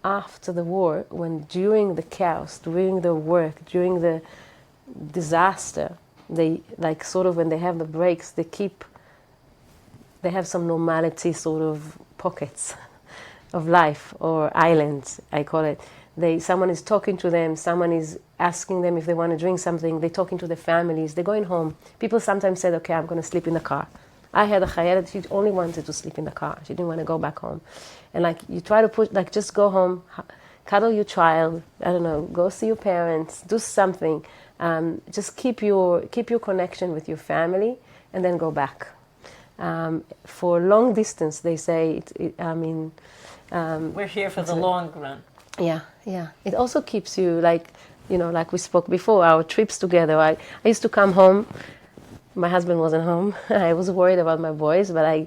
after the war, when during the chaos, during the work, during the disaster, they, like, sort of when they have the breaks, they have some normality, sort of pockets of life, or islands, I call it. Someone is talking to them, someone is asking them if they want to drink something, they're talking to their families, they're going home. People sometimes said, okay, I'm going to sleep in the car. I had a chayed, she only wanted to sleep in the car. She didn't want to go back home. And like, you try to push, like, just go home, cuddle your child, I don't know, go see your parents, do something. Just keep your connection with your family, and then go back. For long distance, they say, we're here for the long run. Yeah. It also keeps you, like, like we spoke before, our trips together. I used to come home. My husband wasn't home. I was worried about my boys, but I,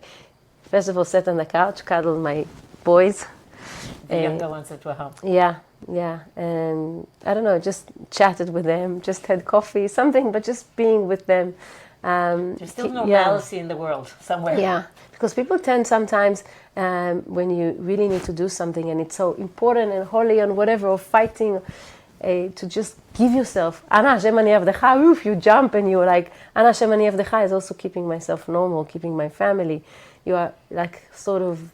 first of all, sat on the couch, cuddled my boys. The younger ones that were home. Yeah. And I don't know, just chatted with them, just had coffee, something, but just being with them. There's still normalcy in the world somewhere. Yeah, because people tend sometimes, when you really need to do something and it's so important and holy and whatever, or fighting, to just give yourself, Ana Hashem ani avdecha, oof, you jump and you're like, Ana Hashem ani avdecha is also keeping myself normal, keeping my family. You are like sort of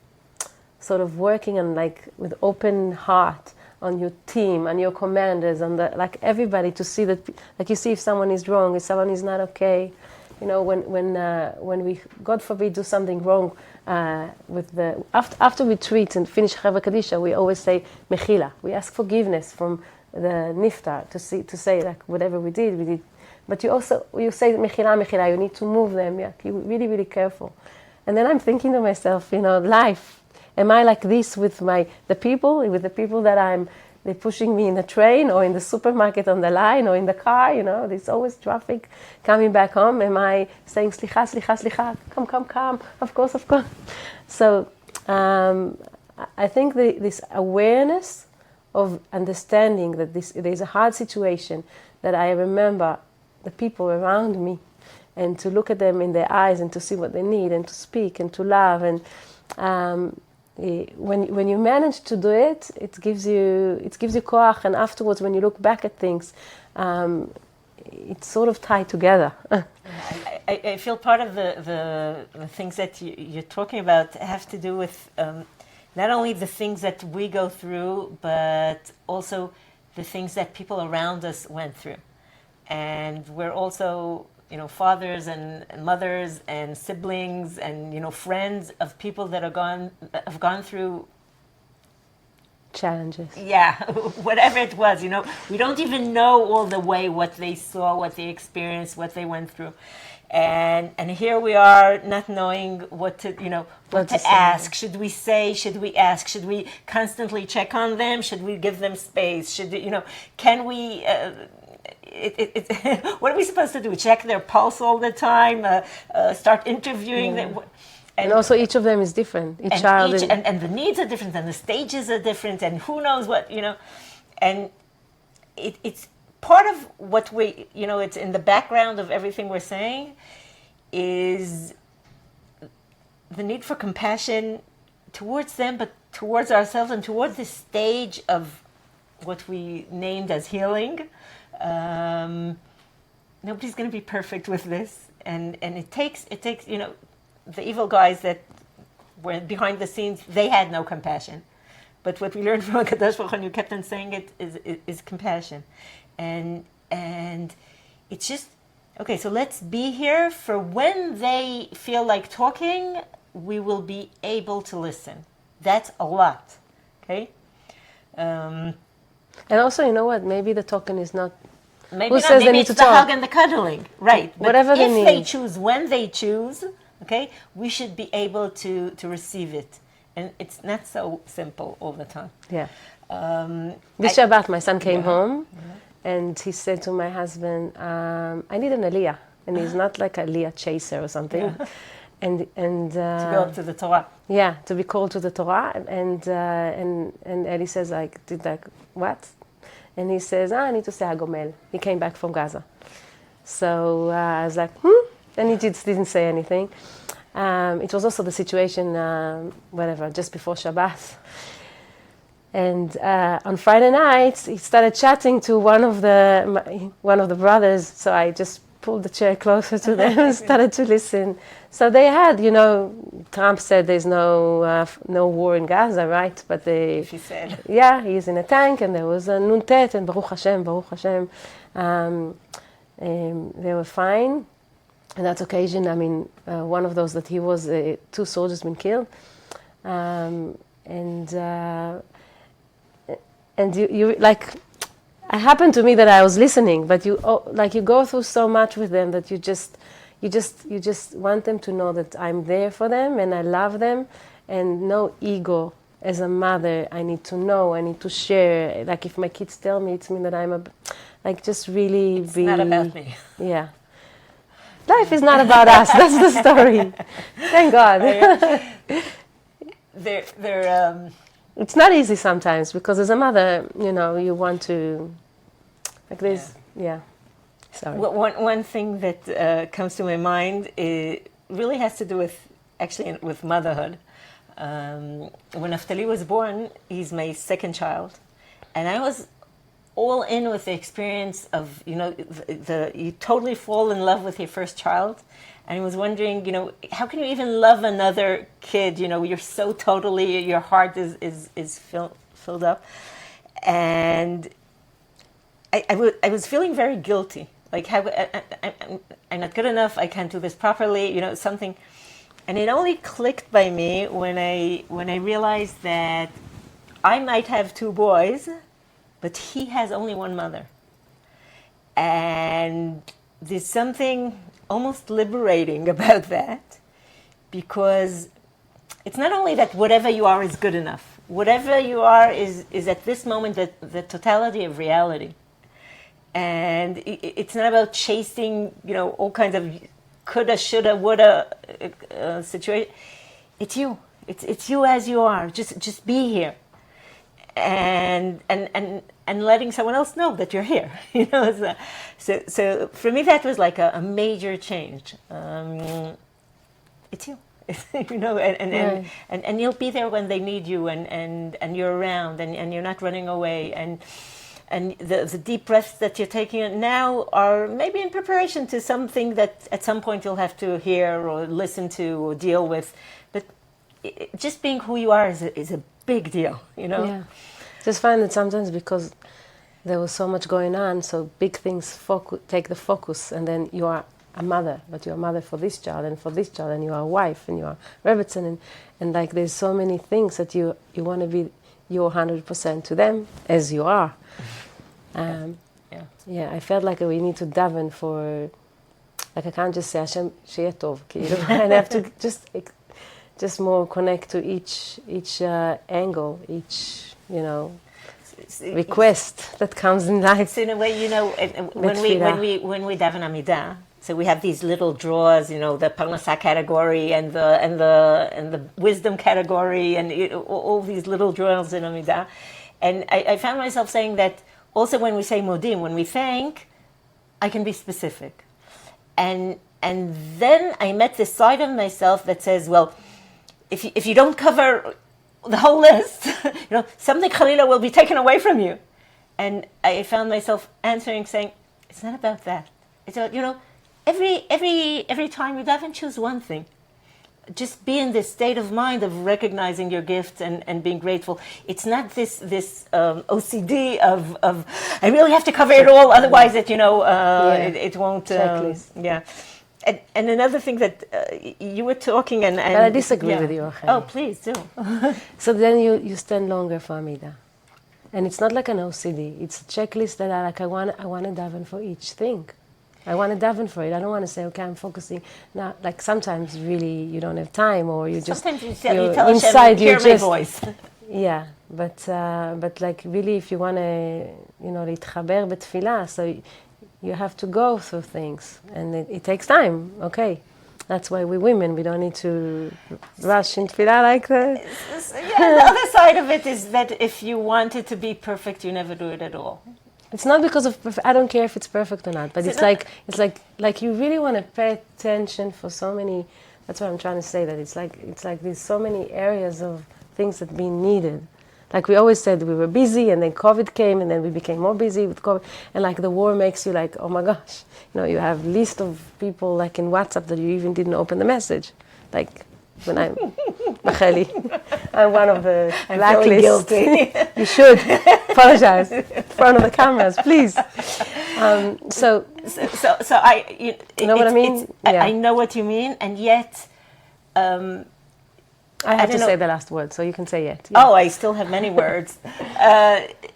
working and like with open heart on your team, on your commanders, on like everybody, to see that, like, you see if someone is wrong, if someone is not okay. When we, God forbid, do something wrong after we treat and finish Chevra Kadisha, we always say mechila. We ask forgiveness from the niftar to say like whatever we did. But you say mechila. You need to move them. Yeah, you're really, really careful. And then I'm thinking to myself, life. Am I like this with the people that they're pushing me in the train or in the supermarket on the line or in the car, there's always traffic coming back home. Am I saying, slicha, come, of course. So I think this awareness of understanding that there's a hard situation, that I remember the people around me, and to look at them in their eyes and to see what they need and to speak and to love. And when you manage to do it, it gives you koach, and afterwards when you look back at things, it's sort of tied together. I feel part of the things that you're talking about have to do with not only the things that we go through, but also the things that people around us went through. And we're also, fathers and mothers and siblings and, friends of people that have gone through challenges. Yeah, whatever it was, we don't even know all the way what they saw, what they experienced, what they went through. And here we are not knowing what to ask. Should we say? Should we ask? Should we constantly check on them? Should we give them space? Can we, what are we supposed to do? Check their pulse all the time? Start interviewing them? And also each of them is different. Each child and the needs are different, and the stages are different, and who knows what, and it's part of what we, it's in the background of everything we're saying, is the need for compassion towards them, but towards ourselves and towards this stage of what we named as healing. Nobody's going to be perfect with this, and it takes, the evil guys that were behind the scenes, they had no compassion. But what we learned from HaKadosh Baruch Hu, and you kept on saying it, is compassion. And it's just, okay, so let's be here for when they feel like talking, we will be able to listen. That's a lot, okay? And also, you know what, maybe the talking is not, maybe it's the hug and the cuddling, right? But whatever they need. If they choose, when they choose, okay, we should be able to receive it. And it's not so simple all the time. Yeah. This Shabbat, my son came home, and he said to my husband, I need an aliyah. And he's not like an aliyah chaser or something. Yeah. And to go up to the Torah. Yeah, to be called to the Torah. And Eli says, what? And he says, I need to say Hagomel. He came back from Gaza. So I was like, And he just didn't say anything. It was also the situation, just before Shabbat. And on Friday nights, he started chatting to one of the brothers. So I just pulled the chair closer to them and started to listen. So they had, Trump said there's no war in Gaza, right? But She said. Yeah, he's in a tank, and there was a Nuntet, and Baruch Hashem. They were fine. On that occasion, one of those that he was, 2 soldiers been killed, and you like, it happened to me that I was listening, but you go through so much with them that you just want them to know that I'm there for them and I love them, and no ego. As a mother, I need to know, I need to share. Like if my kids tell me, it's me that I'm just really, it's really. It's not about me. Yeah. Life is not about us. That's the story. Thank God. It's not easy sometimes because as a mother, you want to, like this. Yeah. Sorry. One thing that comes to my mind really has to do with motherhood. When Naftali was born, he's my second child, and I was all in with the experience of, you totally fall in love with your first child. And I was wondering, how can you even love another kid? You're so totally, your heart is filled up. And I was feeling very guilty. Like, I'm not good enough, I can't do this properly, something. And it only clicked by me when I realized that I might have 2 boys, but he has only one mother. And there's something almost liberating about that, because it's not only that whatever you are is good enough. Whatever you are is at this moment the totality of reality. And it's not about chasing, all kinds of coulda, shoulda, woulda situation. It's you. It's you as you are. Just be here. and letting someone else know that you're here. So for me that was like a major change. It's you. And you'll be there when they need you, and you're around, and you're not running away, and the deep breaths that you're taking now are maybe in preparation to something that at some point you'll have to hear or listen to or deal with, but just being who you are is a big deal, Yeah. Just find that sometimes because there was so much going on, so big things take the focus, and then you are a mother, but you're a mother for this child and for this child, and you are a wife, and you are Rebbetzin, and like there's so many things that you want to be your 100% to them as you are. Yeah, I felt like we need to daven for, like I can't just say Hashem שיהיה טוב, and I have to just more connect to each angle, each request that comes in life. So in a way, when we daven Amidah, so we have these little drawers, the Parnasah category and the wisdom category, and all these little drawers in Amidah. And I found myself saying that also when we say Modim, when we thank, I can be specific. And then I met this side of myself that says, well, if you don't cover the whole list, something Khalila will be taken away from you. And I found myself answering, saying, it's not about that. It's about, every time you daven, choose one thing. Just be in this state of mind of recognizing your gifts and being grateful. It's not this OCD of I really have to cover it all, otherwise it won't. Yeah. And another thing that you were talking and but I disagree with you, Racheli. Oh, please do. So then you stand longer for Amidah, and it's not like an OCD. It's a checklist that I want to daven for each thing. I want to daven for it. I don't want to say, okay, I'm focusing now. Like sometimes really you don't have time, or you just sometimes you tell inside Hashem, hear my voice. Yeah, but like really, if you want to להתחבר בתפילה, so you have to go through things, and it takes time. Okay, that's why we women, we don't need to rush in tefillah like that. Yeah, the other side of it is that if you want it to be perfect, you never do it at all. It's not because of I don't care if it's perfect or not, but it's like you really want to pay attention for so many. That's what I'm trying to say. That it's like there's so many areas of things that being needed. Like we always said, we were busy, and then COVID came, and then we became more busy with COVID, and like the war makes you like, oh my gosh, you have list of people like in WhatsApp that you even didn't open the message, like. When I'm Racheli, I'm one of the blacklist. Guilty. You should apologize in front of the cameras, please. So I, you know what I mean? I know what you mean, and yet I have to say the last word, so you can say it. Yeah. Oh, I still have many words.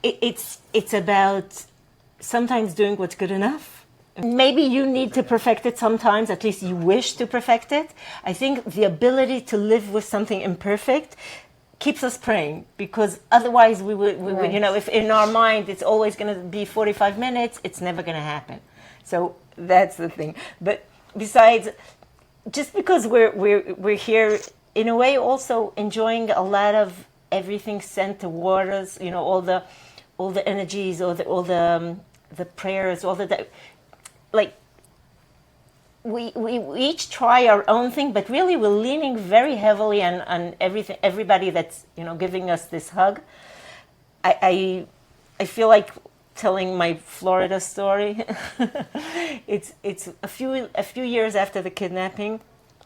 It's about sometimes doing what's good enough. Maybe you need to perfect it sometimes, at least you wish to perfect it. I think the ability to live with something imperfect keeps us praying, because otherwise we would if in our mind it's always going to be 45 minutes, it's never going to happen. So that's the thing. But besides, just because we're here, in a way also enjoying a lot of everything sent towards us, all the energies, all the prayers, all the like we each try our own thing, but really we're leaning very heavily on everybody that's giving us this hug. I feel like telling my Florida story. It's a few years after the kidnapping.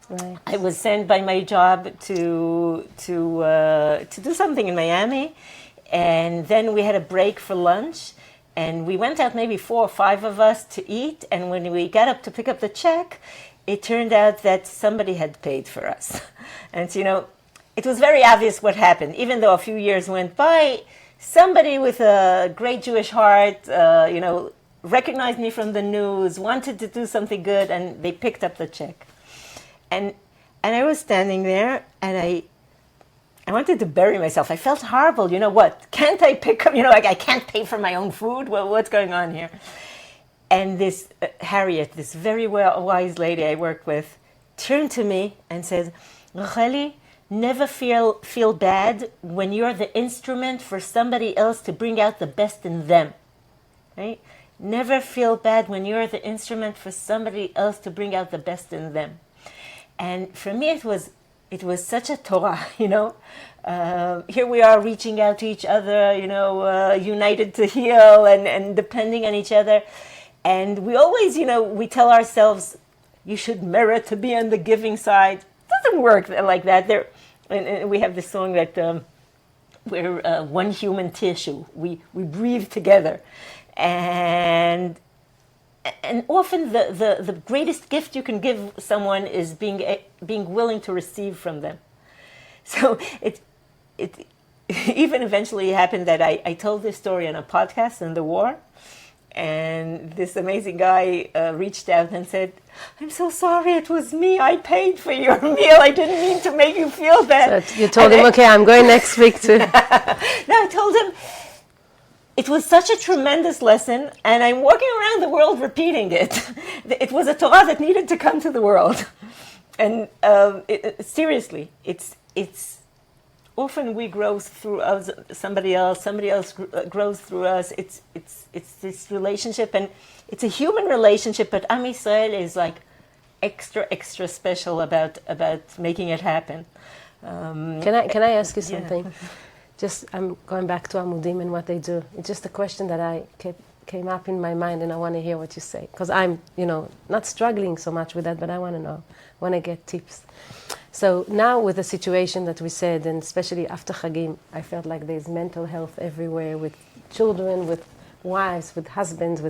Right. I was sent by my job to do something in Miami, and then we had a break for lunch. And we went out, maybe 4 or 5 of us, to eat. And when we got up to pick up the check, it turned out that somebody had paid for us. And it was very obvious what happened. Even though a few years went by, somebody with a great Jewish heart, recognized me from the news, wanted to do something good, and they picked up the check. And I was standing there, and I wanted to bury myself. I felt horrible. You know what? Can't I pick up? I can't pay for my own food. Well, what's going on here? And this Harriet, this very wise lady I work with, turned to me and said, Racheli, never feel bad when you're the instrument for somebody else to bring out the best in them. Right? Never feel bad when you're the instrument for somebody else to bring out the best in them. And for me, it was such a Torah, here we are reaching out to each other, united to heal and depending on each other. And we always, we tell ourselves, you should merit to be on the giving side. It doesn't work like that. And we have this song that we're one human tissue. We breathe together. And often the greatest gift you can give someone is being willing to receive from them. So it even eventually happened that I told this story on a podcast in the war, and this amazing guy reached out and said, "I'm so sorry, it was me. I paid for your meal. I didn't mean to make you feel bad." So you told him, "Okay, I'm going next week too." No, I told him, it was such a tremendous lesson, and I'm walking around the world repeating it. It was a Torah that needed to come to the world. And seriously, it's often we grow through us, somebody else grows through us. It's this relationship, and it's a human relationship, but Am Yisrael is like extra special about making it happen. Can I ask you something? Yeah. Just, I'm going back to Amudim and what they do. It's just a question that came up in my mind, and I want to hear what you say. Because I'm, not struggling so much with that, but I want to know, want to get tips. So now with the situation that we said, and especially after Chagim, I felt like there's mental health everywhere with children, with wives, with husbands.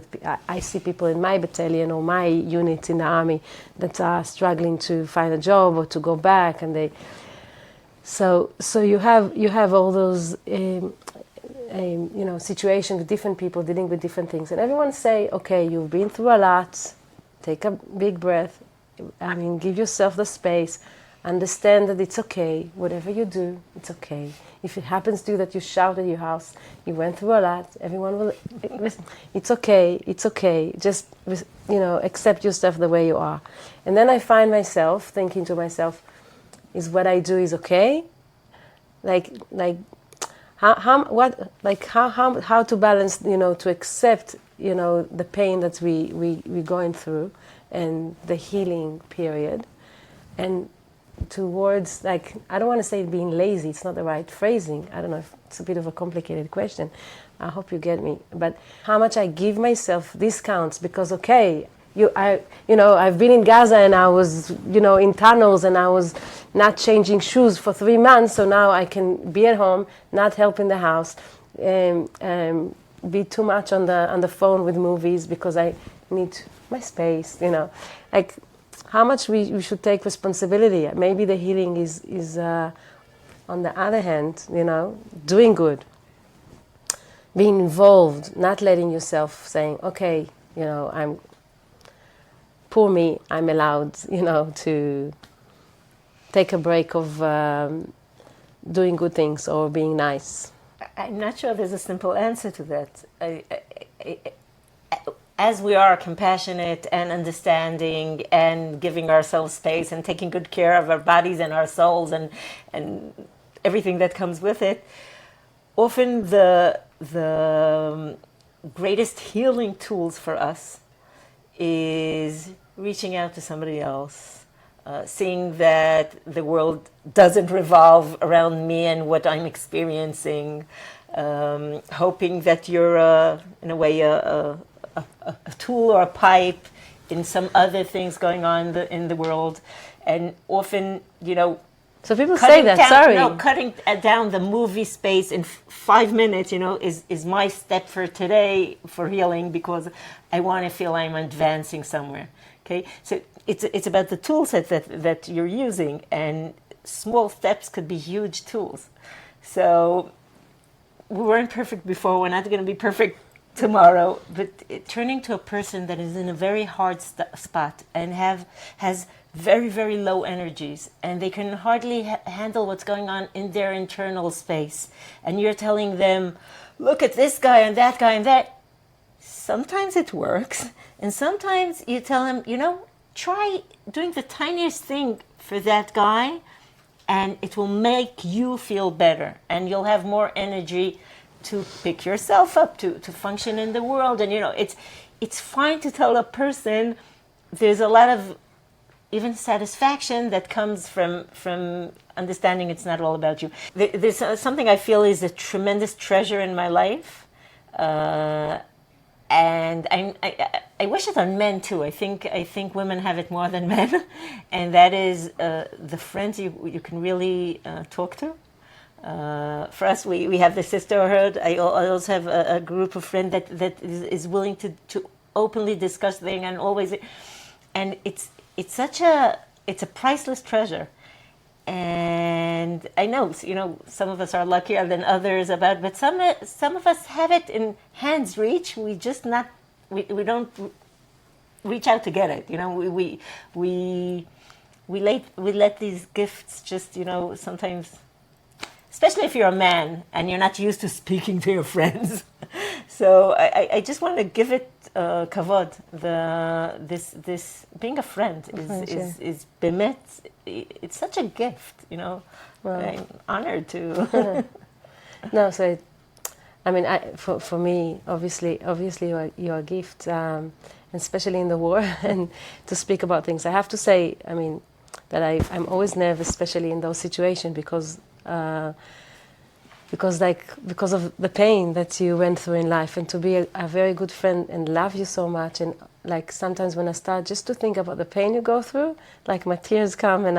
I see people in my battalion or my unit in the army that are struggling to find a job or to go back, and they... So you have all those situations with different people dealing with different things, and everyone say, okay, you've been through a lot, take a big breath, give yourself the space, understand that it's okay, whatever you do, it's okay. If it happens to you that you shout at your house, you went through a lot, everyone will, it's okay, just accept yourself the way you are. And then I find myself thinking to myself, is what I do is okay? How to balance, to accept, the pain that we're going through and the healing period, and towards, I don't want to say being lazy, it's not the right phrasing. I don't know if it's a bit of a complicated question. I hope you get me. But how much I give myself discounts because, okay, I've been in Gaza and I was, in tunnels and I was not changing shoes for 3 months, so now I can be at home, not help in the house, be too much on the phone with movies because I need my space, how much we should take responsibility. Maybe the healing is on the other hand, doing good, being involved, not letting yourself saying, okay, poor me, I'm allowed, to take a break of doing good things or being nice. I'm not sure there's a simple answer to that. As we are compassionate and understanding and giving ourselves space and taking good care of our bodies and our souls and everything that comes with it, often the greatest healing tools for us is reaching out to somebody else, seeing that the world doesn't revolve around me and what I'm experiencing, hoping that you're, in a way, a tool or a pipe in some other things going on in the world. And often, so people say that, cutting down the movie space in 5 minutes, is my step for today for healing because I want to feel I'm advancing somewhere. Okay, so it's about the tool set that you're using, and small steps could be huge tools. So we weren't perfect before, we're not going to be perfect tomorrow, but turning to a person that is in a very hard spot and has very, very low energies, and they can hardly handle what's going on in their internal space, and you're telling them, look at this guy and that guy and that. Sometimes it works, and sometimes you tell them, try doing the tiniest thing for that guy and it will make you feel better, and you'll have more energy to pick yourself up, to function in the world. And it's fine to tell a person. There's a lot of even satisfaction that comes from understanding it's not all about you. There's something I feel is a tremendous treasure in my life, and I wish it on men too. I think women have it more than men, and that is the friends you can really talk to. For us, we have the sisterhood. I also have a group of friends that is willing to openly discuss things, and it's a priceless treasure. And I know, some of us are luckier than others but some of us have it in hand's reach. We just we don't reach out to get it. We let these gifts just, sometimes, especially if you're a man and you're not used to speaking to your friends. So I just want to give it kavod. This being a friend is bemet. It's such a gift, Well, I'm honored to. No, so for me, obviously, you're a gift, and especially in the war, and to speak about things. I have to say, that I'm always nervous, especially in those situations, because of the pain that you went through in life, and to be a very good friend and love you so much, and like sometimes when I start just to think about the pain you go through, like my tears come, and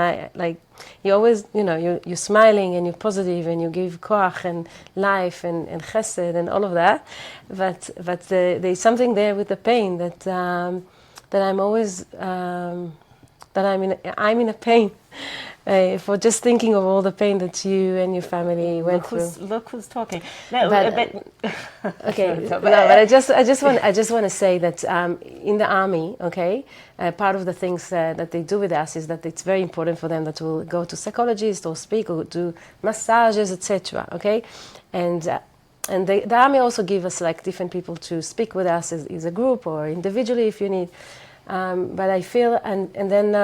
you always, you're smiling and you're positive and you give koach and life and chesed and all of that, but there's something there with the pain that I'm always that I'm in a pain. For just thinking of all the pain that you and your family went through. Look who's talking. No, okay. But I just want to say that in the army, okay, part of the things that they do with us is that it's very important for them that we'll go to psychologists or speak or do massages, etc. Okay, and the army also give us like different people to speak with us as a group or individually if you need. But I feel, and then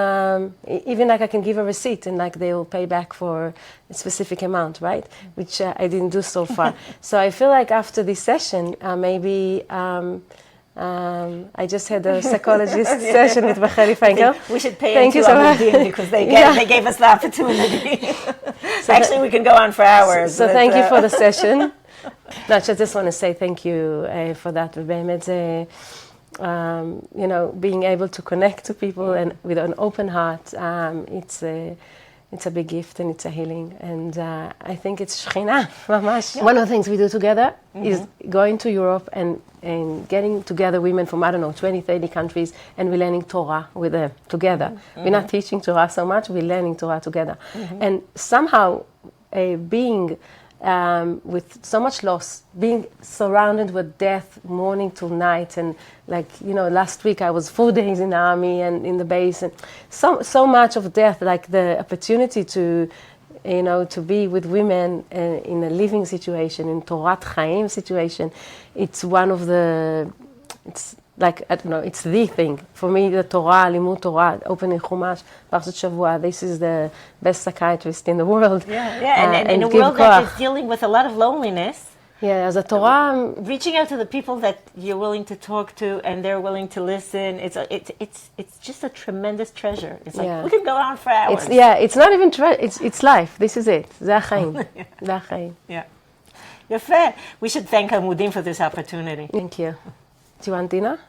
even like I can give a receipt and like they will pay back for a specific amount, right? Which I didn't do so far. So I feel like after this session, maybe I just had a psychologist session with Racheli Frankel. We should pay into our team because they gave us the opportunity. So actually, we can go on for hours. So thank you for the session. No, I just want to say thank you for that. Being able to connect to people and with an open heart, it's a big gift and it's a healing. And I think it's Shechina, mamash. Yeah. One of the things we do together is going to Europe and getting together women from, 20, 30 countries, and we're learning Torah with them together. We're not teaching Torah so much, we're learning Torah together. And somehow being with so much loss, being surrounded with death morning till night, and last week I was 4 days in the army and in the base, and so much of death, like the opportunity to be with women in a living situation, in Torat Chaim situation, it's one of the, it's like, it's the thing. For me, the Torah, Limud Torah, opening Chumash, Parshat Shavua, this is the best psychiatrist in the world. And in a world that is dealing with a lot of loneliness. Yeah, as a Torah, reaching out to the people that you're willing to talk to and they're willing to listen, it's just a tremendous treasure. It's like, we can go on for hours. It's not even it's life. This is it. זה החיים. זה החיים. Yeah. יפה. We should thank Hamudim for this opportunity. Thank you. Do you want dinner?